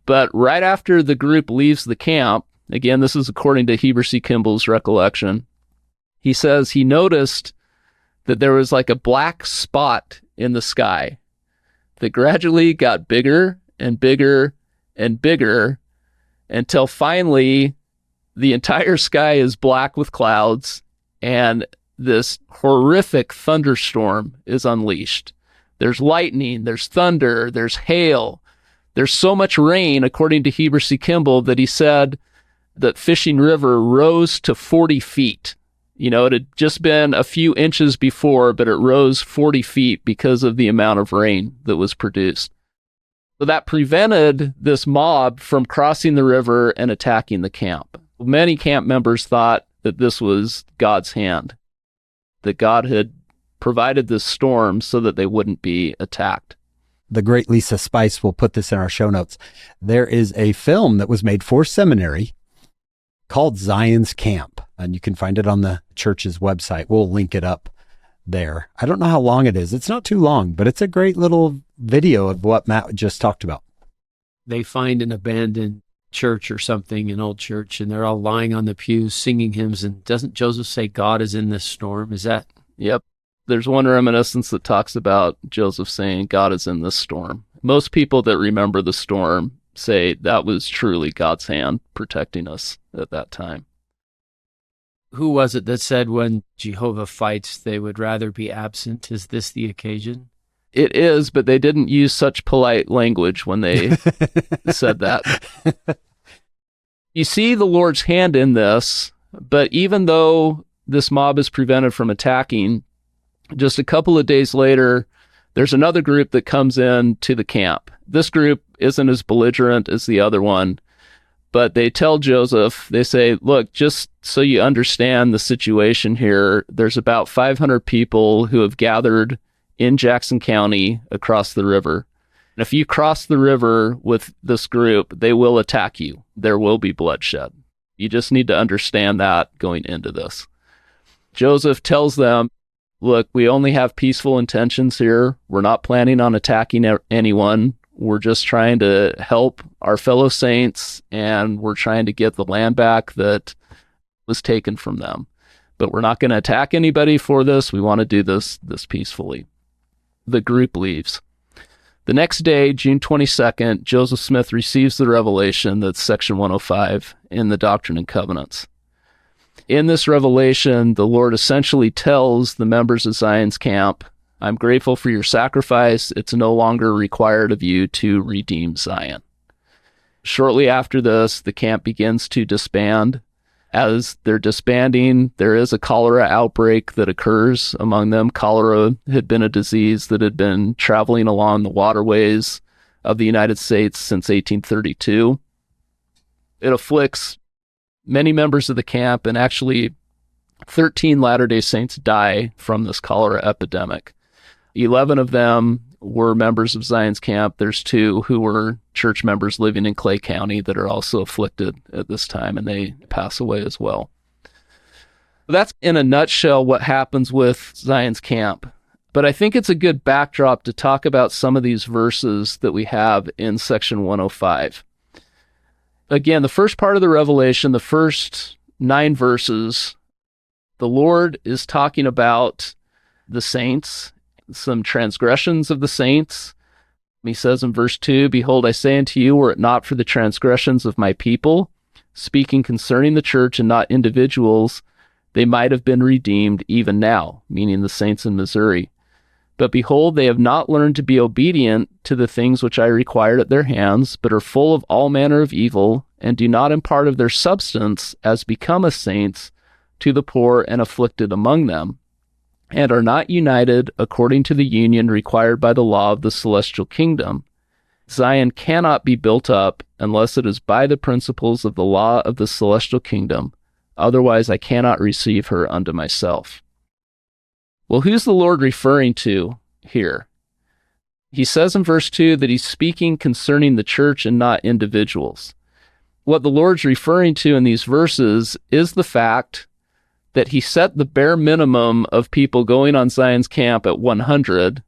But right after the group leaves the camp, again, this is according to Heber C. Kimball's recollection, he says he noticed that there was like a black spot in the sky that gradually got bigger and bigger and bigger until finally the entire sky is black with clouds and this horrific thunderstorm is unleashed. There's lightning, there's thunder, there's hail. There's so much rain, according to Heber C. Kimball, that he said that Fishing River rose to 40 feet. You know, it had just been a few inches before, but it rose 40 feet because of the amount of rain that was produced. So that prevented this mob from crossing the river and attacking the camp. Many camp members thought that this was God's hand, that God had provided this storm so that they wouldn't be attacked. The great Lisa Spice will put this in our show notes. There is a film that was made for seminary called Zion's Camp, and you can find it on the church's website. We'll link it up there. I don't know how long it is. It's not too long, but it's a great little video of what Matt just talked about. They find an abandoned church or something, an old church, and they're all lying on the pews singing hymns. And doesn't Joseph say God is in this storm? Is that? Yep. There's one reminiscence that talks about Joseph saying God is in this storm. Most people that remember the storm say that was truly God's hand protecting us at that time. Who was it that said when Jehovah fights, they would rather be absent? Is this the occasion? It is, but they didn't use such polite language when they said that. You see the Lord's hand in this, but even though this mob is prevented from attacking, just a couple of days later, there's another group that comes in to the camp. This group isn't as belligerent as the other one, But they tell Joseph, they say, look, just so you understand the situation here, there's about 500 people who have gathered in Jackson County across the river. And if you cross the river with this group, they will attack you. There will be bloodshed. You just need to understand that going into this. Joseph tells them, look, we only have peaceful intentions here. We're not planning on attacking anyone. We're just trying to help our fellow saints, and we're trying to get the land back that was taken from them. But we're not going to attack anybody for this. We want to do this peacefully. The group leaves. The next day, June 22nd, Joseph Smith receives the revelation that's section 105 in the Doctrine and Covenants. In this revelation, the Lord essentially tells the members of Zion's camp, I'm grateful for your sacrifice. It's no longer required of you to redeem Zion. Shortly after this, the camp begins to disband. As they're disbanding, there is a cholera outbreak that occurs among them. Cholera had been a disease that had been traveling along the waterways of the United States since 1832. It afflicts many members of the camp, and actually 13 Latter-day Saints die from this cholera epidemic. 11 of them were members of Zion's camp. There's 2 who were church members living in Clay County that are also afflicted at this time, and they pass away as well. That's in a nutshell what happens with Zion's camp. But I think it's a good backdrop to talk about some of these verses that we have in section 105. Again, the first part of the Revelation, the first 9 verses, the Lord is talking about the saints, some transgressions of the saints. He says in verse 2, Behold, I say unto you, were it not for the transgressions of my people, speaking concerning the church and not individuals, they might have been redeemed even now, meaning the saints in Missouri. But behold, they have not learned to be obedient to the things which I required at their hands, but are full of all manner of evil, and do not impart of their substance, as becometh saints, to the poor and afflicted among them, and are not united according to the union required by the law of the celestial kingdom. Zion cannot be built up unless it is by the principles of the law of the celestial kingdom. Otherwise, I cannot receive her unto myself. Well, who's the Lord referring to here? He says in verse 2 that he's speaking concerning the church and not individuals. What the Lord's referring to in these verses is the fact that he set the bare minimum of people going on Zion's camp at 100.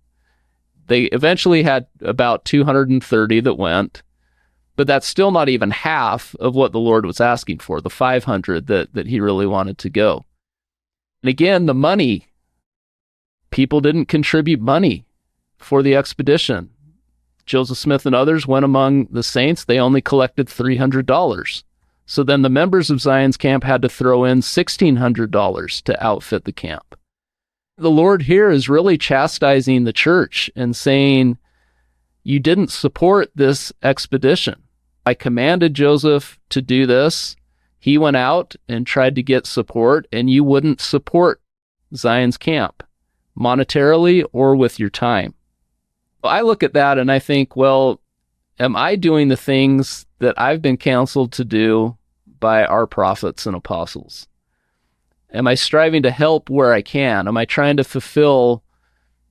They eventually had about 230 that went, but that's still not even half of what the Lord was asking for, the 500 that he really wanted to go. And again, the money, people didn't contribute money for the expedition. Joseph Smith and others went among the saints. They only collected $300. So then the members of Zion's camp had to throw in $1,600 to outfit the camp. The Lord here is really chastising the church and saying, you didn't support this expedition. I commanded Joseph to do this. He went out and tried to get support, and you wouldn't support Zion's camp, monetarily or with your time. I look at that and I think, well, am I doing the things that I've been counseled to do by our prophets and apostles? Am I striving to help where I can? Am I trying to fulfill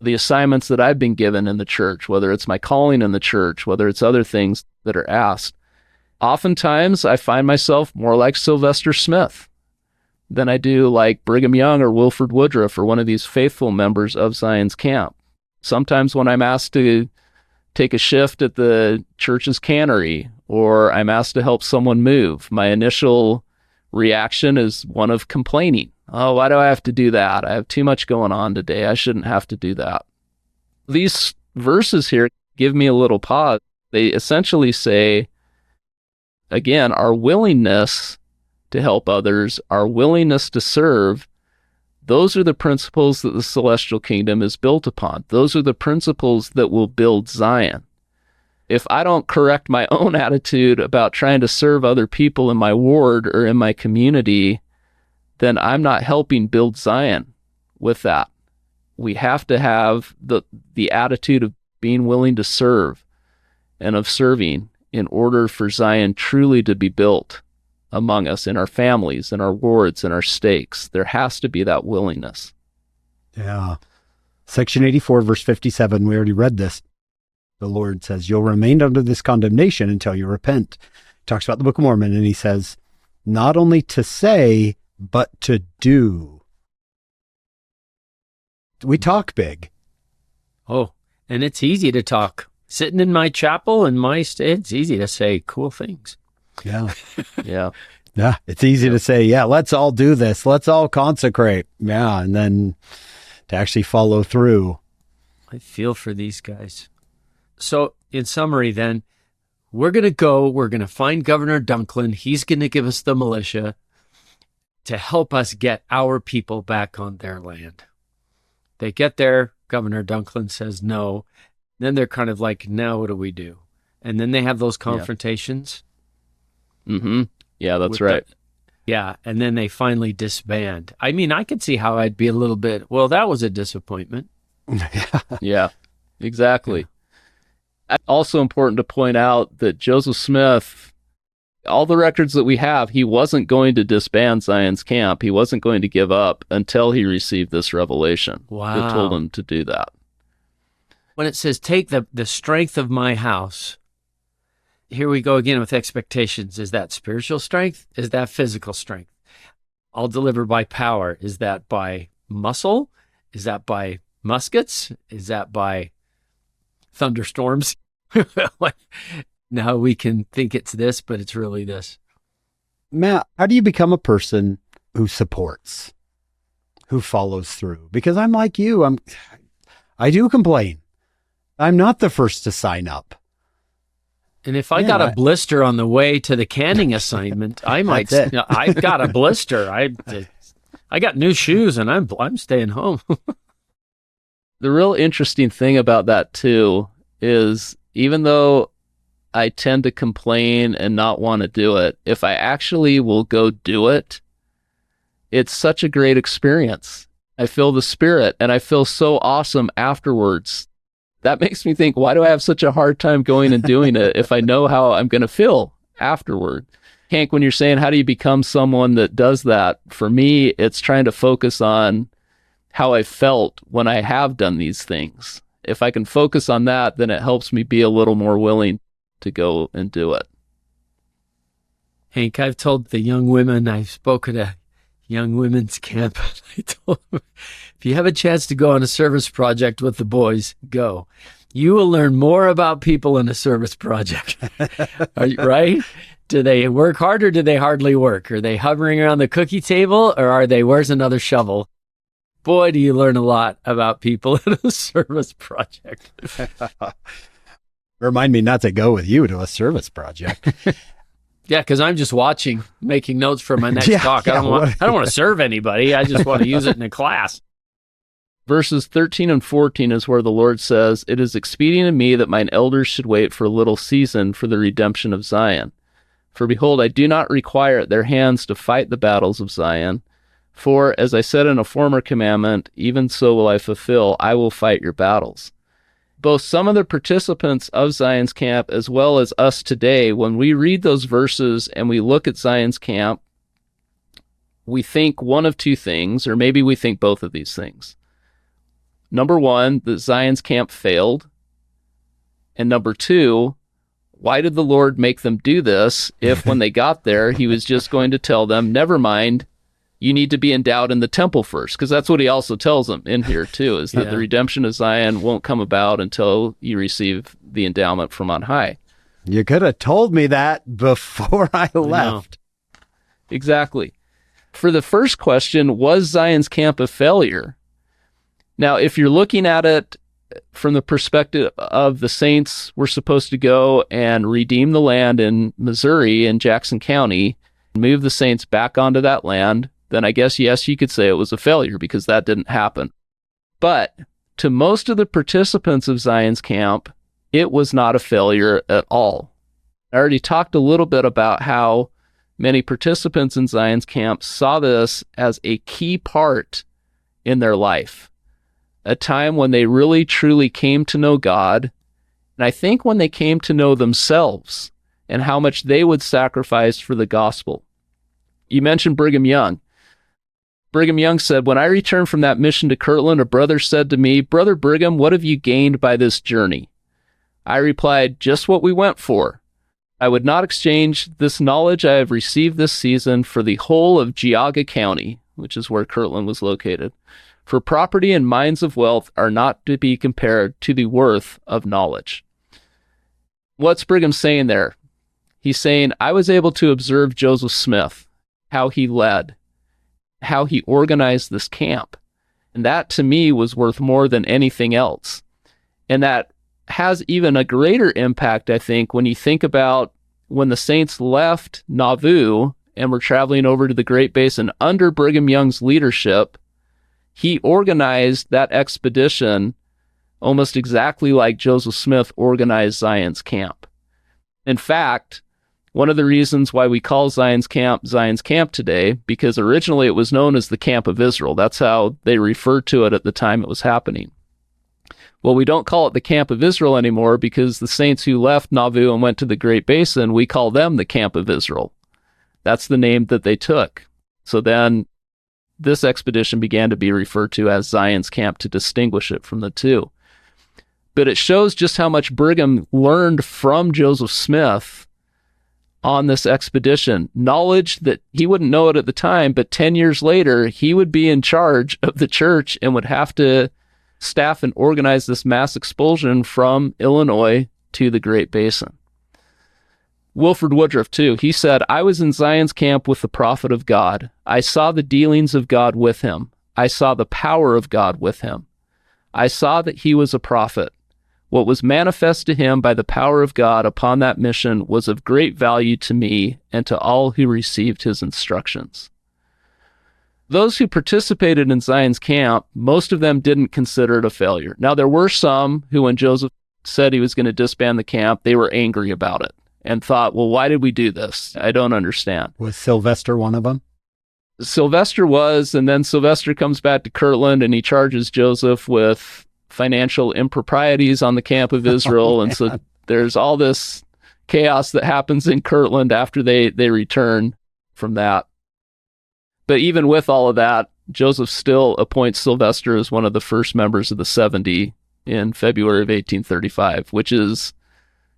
the assignments that I've been given in the church, whether it's my calling in the church, whether it's other things that are asked? Oftentimes, I find myself more like Sylvester Smith than I do like Brigham Young or Wilford Woodruff or one of these faithful members of Zion's camp. Sometimes when I'm asked to take a shift at the church's cannery, or I'm asked to help someone move, my initial reaction is one of complaining. Oh, why do I have to do that? I have too much going on today. I shouldn't have to do that. These verses here give me a little pause. They essentially say, again, our willingness to help others, our willingness to serve, those are the principles that the celestial kingdom is built upon. Those are the principles that will build Zion. If I don't correct my own attitude about trying to serve other people in my ward or in my community, then I'm not helping build Zion with that. We have to have the attitude of being willing to serve and of serving in order for Zion truly to be built among us, in our families, in our wards, in our stakes. There has to be that willingness. Yeah. Section 84, verse 57, we already read this. The Lord says, you'll remain under this condemnation until you repent. He talks about the Book of Mormon, and he says, not only to say, but to do. We talk big. Oh, and it's easy to talk. Sitting in my chapel and it's easy to say cool things. Yeah. Yeah. Yeah. It's easy to say, yeah, let's all do this. Let's all consecrate. Yeah. And then to actually follow through. I feel for these guys. So in summary then, we're going to find Governor Dunklin. He's going to give us the militia to help us get our people back on their land. They get there. Governor Dunklin says no. Then they're kind of like, now what do we do? And then they have those confrontations. Yeah. Mm-hmm. Yeah, that's right. Yeah. And then they finally disband. I mean, I could see how I'd be a little bit, well, that was a disappointment. Yeah, exactly. Yeah. Also important to point out that Joseph Smith, all the records that we have, he wasn't going to disband Zion's camp. He wasn't going to give up until he received this revelation. Wow. That told him to do that. When it says, take the strength of my house, here we go again with expectations. Is that spiritual strength? Is that physical strength? I'll deliver by power. Is that by muscle? Is that by muskets? Is that by thunderstorms? Now we can think it's this, but it's really this. Matt, how do you become a person who supports, who follows through? Because I'm like you. I do complain. I'm not the first to sign up. And if I got a blister on the way to the canning assignment, I might. I've got a blister. I got new shoes, and I'm staying home. The real interesting thing about that too is, even though I tend to complain and not want to do it, if I actually will go do it, it's such a great experience. I feel the Spirit, and I feel so awesome afterwards. That makes me think, why do I have such a hard time going and doing it if I know how I'm going to feel afterward? Hank, when you're saying, how do you become someone that does that? For me, it's trying to focus on how I felt when I have done these things. If I can focus on that, then it helps me be a little more willing to go and do it. Hank, I've told the young women, I spoke at a young women's camp. I told them, if you have a chance to go on a service project with the boys, go. You will learn more about people in a service project. Right? Do they work hard, or do they hardly work? Are they hovering around the cookie table, or are they, where's another shovel? Boy, do you learn a lot about people in a service project. Remind me not to go with you to a service project. Yeah, because I'm just watching, making notes for my next talk. I don't want to serve anybody. I just want to use it in a class. Verses 13 and 14 is where the Lord says, "It is expedient in me that mine elders should wait for a little season for the redemption of Zion. For behold, I do not require at their hands to fight the battles of Zion. For, as I said in a former commandment, even so will I fulfill, I will fight your battles." Both some of the participants of Zion's camp as well as us today, when we read those verses and we look at Zion's camp, we think one of two things, or maybe we think both of these things. Number one, that Zion's camp failed. And number two, why did the Lord make them do this if when they got there, he was just going to tell them, never mind, you need to be endowed in the temple first? Because that's what he also tells them in here too, is that the redemption of Zion won't come about until you receive the endowment from on high. You could have told me that before I left. Exactly. For the first question, was Zion's camp a failure? Now, if you're looking at it from the perspective of the saints were supposed to go and redeem the land in Missouri, in Jackson County, move the saints back onto that land, then I guess, yes, you could say it was a failure because that didn't happen. But to most of the participants of Zion's camp, it was not a failure at all. I already talked a little bit about how many participants in Zion's camp saw this as a key part in their life, a time when they really truly came to know God, and I think when they came to know themselves and how much they would sacrifice for the gospel. You mentioned Brigham Young. Brigham Young said, "When I returned from that mission to Kirtland, a brother said to me, 'Brother Brigham, what have you gained by this journey?' I replied, 'Just what we went for. I would not exchange this knowledge I have received this season for the whole of Jaques County," which is where Kirtland was located. "For property and mines of wealth are not to be compared to the worth of knowledge." What's Brigham saying there? He's saying, I was able to observe Joseph Smith, how he led, how he organized this camp. And that to me was worth more than anything else. And that has even a greater impact, I think, when you think about when the saints left Nauvoo and were traveling over to the Great Basin under Brigham Young's leadership. He organized that expedition almost exactly like Joseph Smith organized Zion's Camp. In fact, one of the reasons why we call Zion's Camp today, because originally it was known as the Camp of Israel. That's how they referred to it at the time it was happening. Well, we don't call it the Camp of Israel anymore because the saints who left Nauvoo and went to the Great Basin, we call them the Camp of Israel. That's the name that they took. So then this expedition began to be referred to as Zion's Camp to distinguish it from the two. But it shows just how much Brigham learned from Joseph Smith on this expedition. Knowledge that he wouldn't know it at the time, but 10 years later, he would be in charge of the church and would have to staff and organize this mass expulsion from Illinois to the Great Basin. Wilford Woodruff, too, he said, I was in Zion's Camp with the prophet of God. I saw the dealings of God with him. I saw the power of God with him. I saw that he was a prophet. What was manifest to him by the power of God upon that mission was of great value to me and to all who received his instructions. Those who participated in Zion's Camp, most of them didn't consider it a failure. Now, there were some who, when Joseph said he was going to disband the camp, they were angry about it and thought, well, why did we do this? I don't understand. Was Sylvester one of them? Sylvester was, and then Sylvester comes back to Kirtland and he charges Joseph with financial improprieties on the Camp of Israel. And so there's all this chaos that happens in Kirtland after they return from that. But even with all of that, Joseph still appoints Sylvester as one of the first members of the 70 in February of 1835, which is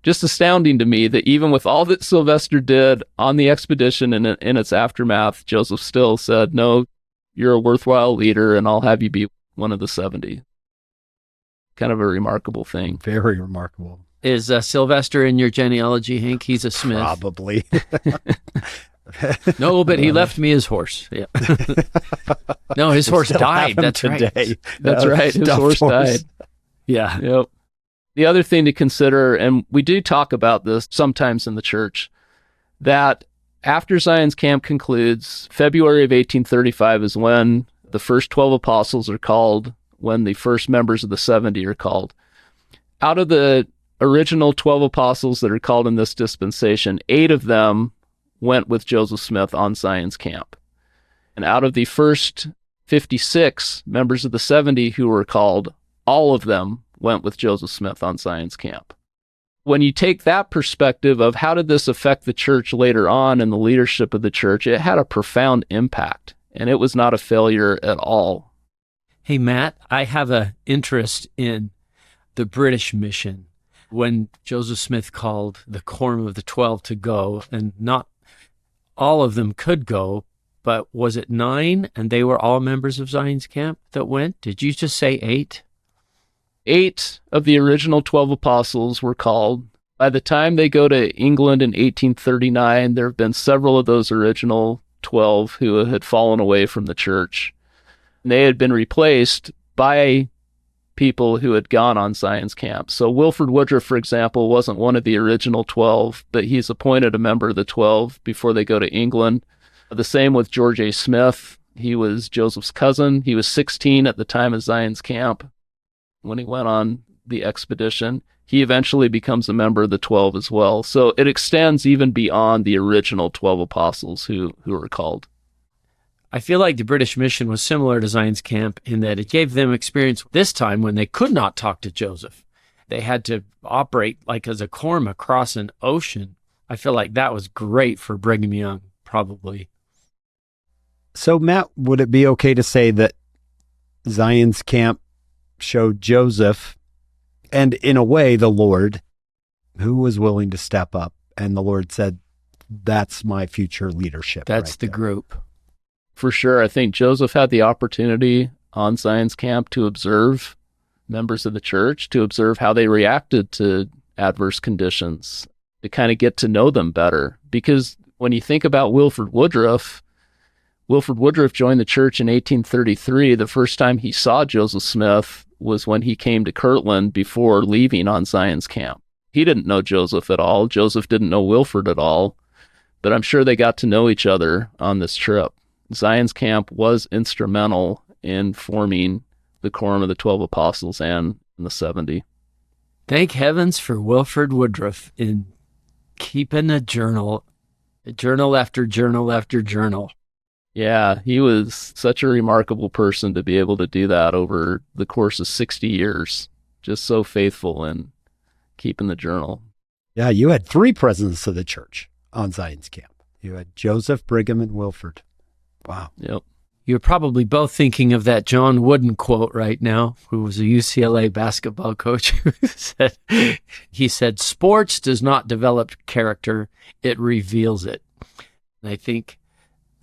just astounding to me that even with all that Sylvester did on the expedition and in its aftermath, Joseph still said, no, you're a worthwhile leader and I'll have you be one of the 70. Kind of a remarkable thing. Very remarkable. Is Sylvester in your genealogy, Hank? He's a Smith. Probably. No, but he left me his horse. Yeah. No, his horse died. That's right. That's right. His horse died. Yeah. Yep. The other thing to consider, and we do talk about this sometimes in the church, that after Zion's Camp concludes, February of 1835 is when the first 12 apostles are called, when the first members of the 70 are called. Out of the original 12 apostles that are called in this dispensation, 8 of them went with Joseph Smith on Zion's Camp. And out of the first 56 members of the 70 who were called, all of them went with Joseph Smith on Zion's Camp. When you take that perspective of how did this affect the church later on in the leadership of the church, it had a profound impact, and it was not a failure at all. Hey, Matt, I have an interest in the British mission. When Joseph Smith called the quorum of the 12 to go, and not all of them could go, but was it 9 and they were all members of Zion's Camp that went? Did you just say 8? 8 of the original 12 apostles were called. By the time they go to England in 1839, there have been several of those original 12 who had fallen away from the church. And they had been replaced by people who had gone on Zion's Camp. So Wilford Woodruff, for example, wasn't one of the original 12, but he's appointed a member of the 12 before they go to England. The same with George A. Smith. He was Joseph's cousin. He was 16 at the time of Zion's Camp when he went on the expedition. He eventually becomes a member of the 12 as well. So it extends even beyond the original 12 apostles who were called. I feel like the British mission was similar to Zion's Camp in that it gave them experience this time when they could not talk to Joseph. They had to operate like as a quorum across an ocean. I feel like that was great for Brigham Young, probably. So, Matt, would it be okay to say that Zion's camp showed Joseph, and in a way, the Lord, who was willing to step up? And the Lord said, that's my future leadership. That's right the there. group. For sure. I think Joseph had the opportunity on Zion's camp to observe members of the church, to observe how they reacted to adverse conditions, to kind of get to know them better. Because when you think about Wilford Woodruff joined the church in 1833. The first time he saw Joseph Smith was when he came to Kirtland before leaving on Zion's camp. He didn't know Joseph at all. Joseph didn't know Wilford at all, but I'm sure they got to know each other on this trip. Zion's camp was instrumental in forming the quorum of the 12 apostles and the 70. Thank heavens for Wilford Woodruff in keeping a journal after journal after journal. Yeah, he was such a remarkable person to be able to do that over the course of 60 years. Just so faithful in keeping the journal. Yeah, you had 3 presidents of the church on Zion's camp. You had Joseph, Brigham, and Wilford. Wow. Yep. You're probably both thinking of that John Wooden quote right now, who was a UCLA basketball coach, who said, sports does not develop character, it reveals it. And I think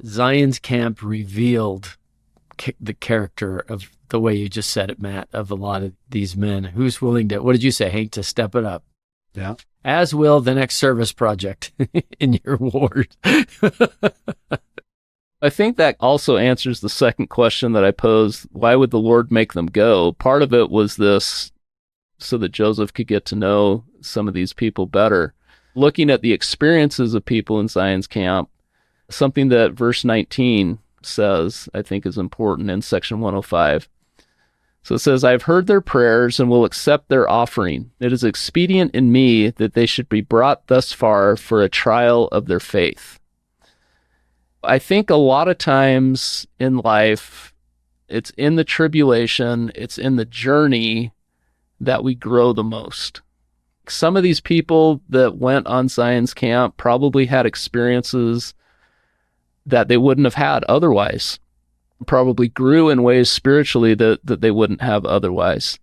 Zion's camp revealed the character of the way you just said it, Matt, of a lot of these men. Who's willing to, what did you say, Hank, to step it up? Yeah. As will the next service project in your ward. I think that also answers the second question that I posed. Why would the Lord make them go? Part of it was this, so that Joseph could get to know some of these people better. Looking at the experiences of people in Zion's camp, something that verse 19 says, I think is important in section 105. So it says, I have heard their prayers and will accept their offering. It is expedient in me that they should be brought thus far for a trial of their faith. I think a lot of times in life, it's in the tribulation, it's in the journey that we grow the most. Some of these people that went on Zion's camp probably had experiences that they wouldn't have had otherwise, probably grew in ways spiritually that they wouldn't have otherwise.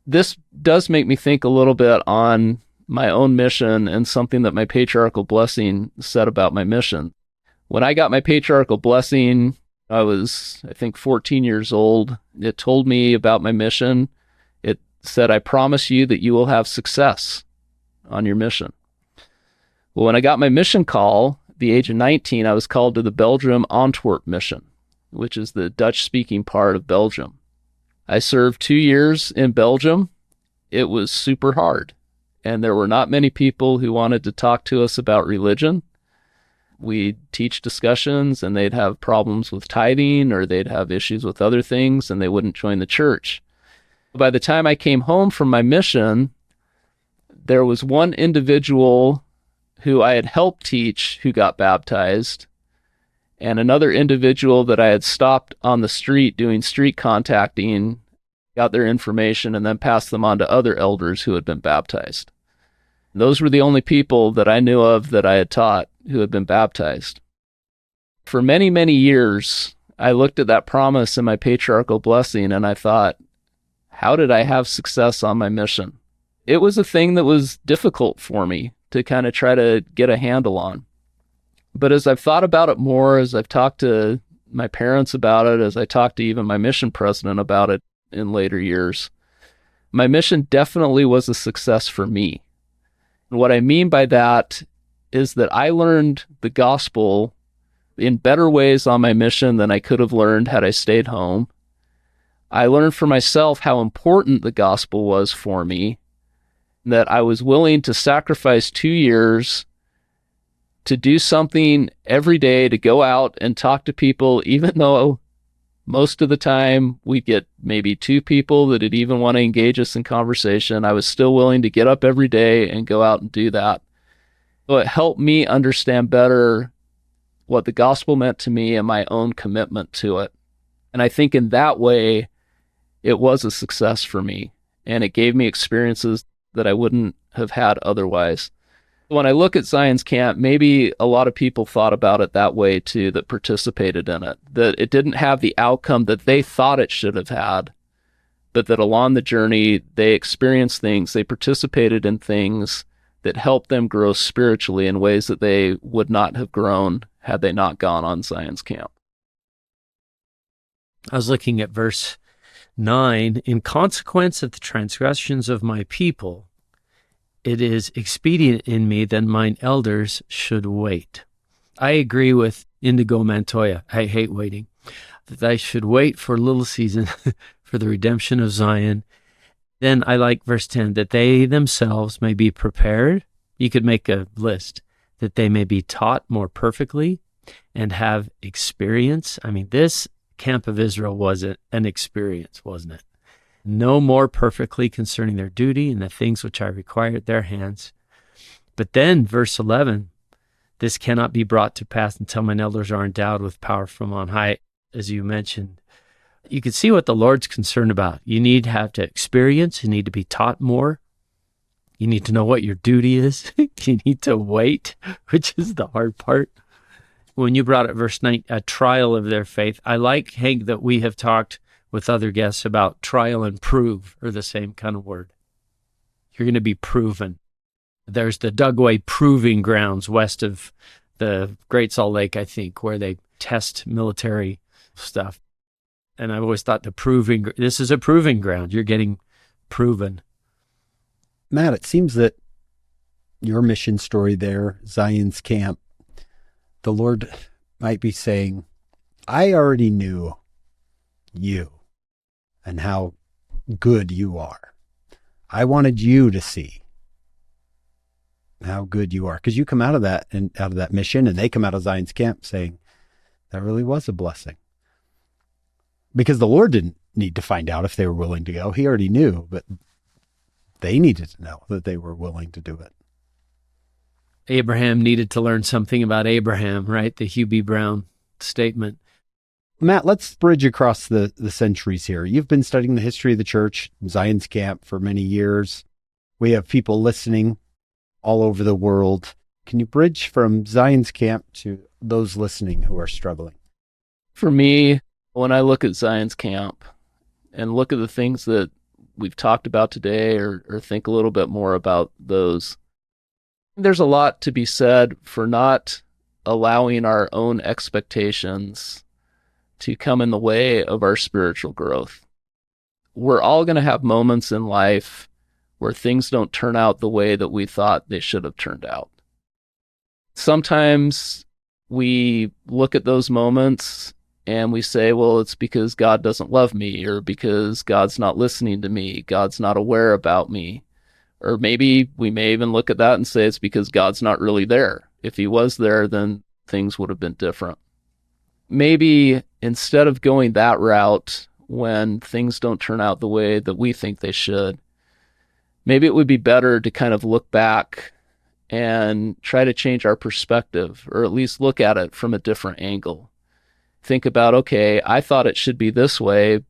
This does make me think a little bit on my own mission and something that my patriarchal blessing said about my mission. When I got my patriarchal blessing, I was, I think, 14 years old. It told me about my mission. It said, I promise you that you will have success on your mission. Well, when I got my mission call, at the age of 19, I was called to the Belgium Antwerp mission, which is the Dutch-speaking part of Belgium. I served 2 years in Belgium. It was super hard, and there were not many people who wanted to talk to us about religion. We'd teach discussions, and they'd have problems with tithing, or they'd have issues with other things, and they wouldn't join the church. By the time I came home from my mission, there was one individual who I had helped teach who got baptized, and another individual that I had stopped on the street doing street contacting, got their information, and then passed them on to other elders who had been baptized. Those were the only people that I knew of that I had taught who had been baptized. For many, many years, I looked at that promise in my patriarchal blessing, and I thought, how did I have success on my mission? It was a thing that was difficult for me to kind of try to get a handle on. But as I've thought about it more, as I've talked to my parents about it, as I talked to even my mission president about it in later years, my mission definitely was a success for me. And what I mean by that is that I learned the gospel in better ways on my mission than I could have learned had I stayed home. I learned for myself how important the gospel was for me, that I was willing to sacrifice 2 years to do something every day, to go out and talk to people, even though most of the time we'd get maybe 2 people that would even want to engage us in conversation. I was still willing to get up every day and go out and do that. So it helped me understand better what the gospel meant to me and my own commitment to it. And I think in that way, it was a success for me, and it gave me experiences that I wouldn't have had otherwise. When I look at Zion's camp, maybe a lot of people thought about it that way too, that participated in it, that it didn't have the outcome that they thought it should have had, but that along the journey, they experienced things, they participated in things that helped them grow spiritually in ways that they would not have grown had they not gone on Zion's camp. I was looking at verse 9. In consequence of the transgressions of my people, it is expedient in me that mine elders should wait. I agree with Indigo Montoya. I hate waiting. That I should wait for a little season for the redemption of Zion. Then I like verse 10, that they themselves may be prepared. You could make a list. That they may be taught more perfectly and have experience. I mean, this camp of Israel was an experience, wasn't it? Know more perfectly concerning their duty and the things which I require at their hands. But then, verse 11, this cannot be brought to pass until mine elders are endowed with power from on high, as you mentioned. You can see what the Lord's concerned about. You need to have to experience. You need to be taught more. You need to know what your duty is. You need to wait, which is the hard part. When you brought up verse 9, a trial of their faith, I like, Hank, that we have talked with other guests about trial and prove are the same kind of word. You're going to be proven. There's the Dugway Proving Grounds west of the Great Salt Lake, I think, where they test military stuff. And I've always thought this is a proving ground. You're getting proven. Matt, it seems that your mission story there, Zion's camp, the Lord might be saying, I already knew you and how good you are. I wanted you to see how good you are, because you come out of that mission, and they come out of Zion's camp saying, that really was a blessing. Because the Lord didn't need to find out if they were willing to go. He already knew, but they needed to know that they were willing to do it. Abraham needed to learn something about Abraham, right? The Hugh B. Brown statement. Matt, let's bridge across the centuries here. You've been studying the history of the church, Zion's camp, for many years. We have people listening all over the world. Can you bridge from Zion's camp to those listening who are struggling? For me, when I look at Zion's camp and look at the things that we've talked about today, or think a little bit more about those, there's a lot to be said for not allowing our own expectations to come in the way of our spiritual growth. We're all going to have moments in life where things don't turn out the way that we thought they should have turned out. Sometimes we look at those moments and we say, well, it's because God doesn't love me, or because God's not listening to me, God's not aware about me. Or maybe we may even look at that and say it's because God's not really there. If he was there, then things would have been different. Maybe instead of going that route when things don't turn out the way that we think they should, maybe it would be better to kind of look back and try to change our perspective, or at least look at it from a different angle. Think about, okay, I thought it should be this way,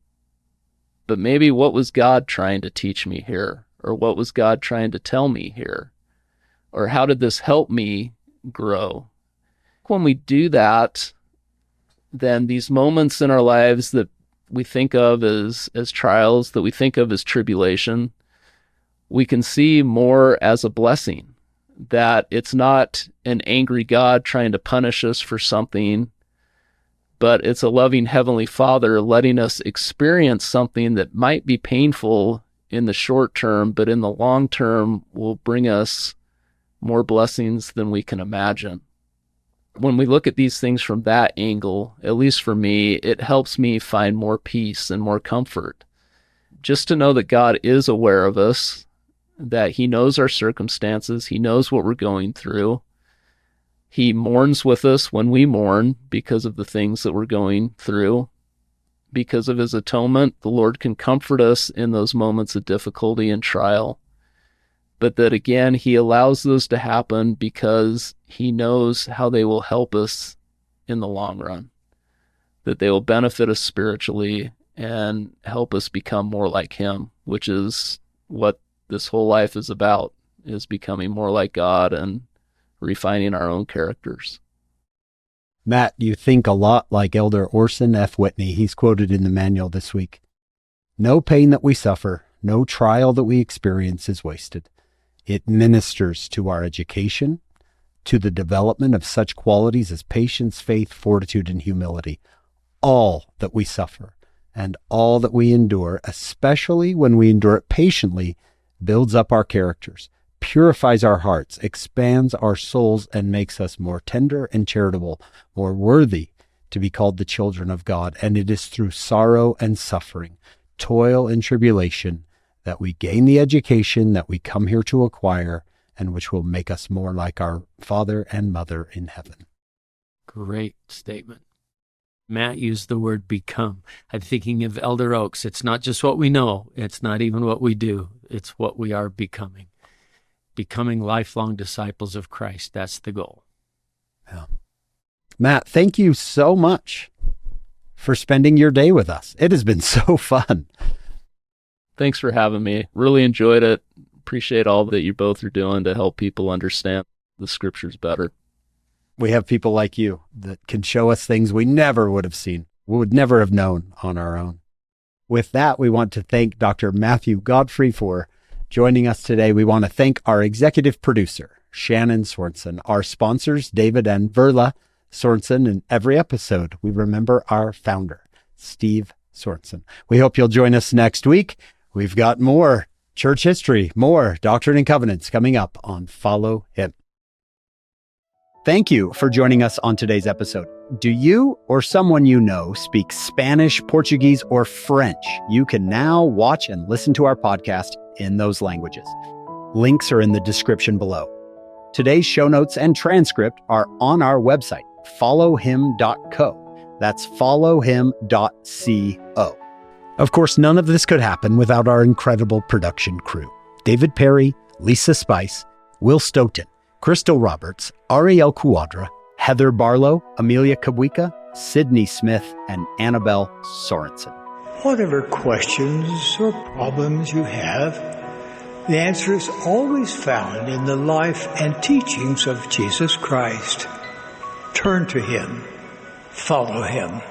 but maybe what was God trying to teach me here? Or what was God trying to tell me here? Or how did this help me grow? When we do that, then these moments in our lives that we think of as trials, that we think of as tribulation, we can see more as a blessing, that it's not an angry God trying to punish us for something, but it's a loving Heavenly Father letting us experience something that might be painful in the short term, but in the long term will bring us more blessings than we can imagine. When we look at these things from that angle, at least for me, it helps me find more peace and more comfort. Just to know that God is aware of us, that he knows our circumstances, he knows what we're going through. He mourns with us when we mourn because of the things that we're going through. Because of his atonement, the Lord can comfort us in those moments of difficulty and trial. But that again, he allows those to happen because he knows how they will help us in the long run. That they will benefit us spiritually and help us become more like him, which is what this whole life is about, is becoming more like God and refining our own characters. Matt, you think a lot like Elder Orson F. Whitney. He's quoted in the manual this week. No pain that we suffer, no trial that we experience is wasted. It ministers to our education, to the development of such qualities as patience, faith, fortitude, and humility. All that we suffer and all that we endure, especially when we endure it patiently, builds up our characters, purifies our hearts, expands our souls, and makes us more tender and charitable, more worthy to be called the children of God. And it is through sorrow and suffering, toil and tribulation, that we gain the education that we come here to acquire, and which will make us more like our Father and Mother in heaven. Great statement. Matt used the word become. I'm thinking of Elder Oaks. It's not just what we know. It's not even what we do. It's what we are becoming. Becoming lifelong disciples of Christ. That's the goal. Yeah. Matt, thank you so much for spending your day with us. It has been so fun. Thanks for having me. Really enjoyed it. Appreciate all that you both are doing to help people understand the scriptures better. We have people like you that can show us things we never would have seen, we would never have known on our own. With that, we want to thank Dr. Matthew Godfrey for joining us today. We want to thank our executive producer, Shannon Sorensen, our sponsors, David and Verla Sorensen. In every episode, we remember our founder, Steve Sorensen. We hope you'll join us next week. We've got more church history, more Doctrine and Covenants coming up on Follow Him. Thank you for joining us on today's episode. Do you or someone you know speak Spanish, Portuguese, or French? You can now watch and listen to our podcast in those languages. Links are in the description below. Today's show notes and transcript are on our website, followhim.co. That's followhim.co. Of course, none of this could happen without our incredible production crew. David Perry, Lisa Spice, Will Stoughton, Crystal Roberts, Ariel Cuadra, Heather Barlow, Amelia Kabwika, Sydney Smith, and Annabelle Sorensen. Whatever questions or problems you have, the answer is always found in the life and teachings of Jesus Christ. Turn to Him. Follow Him.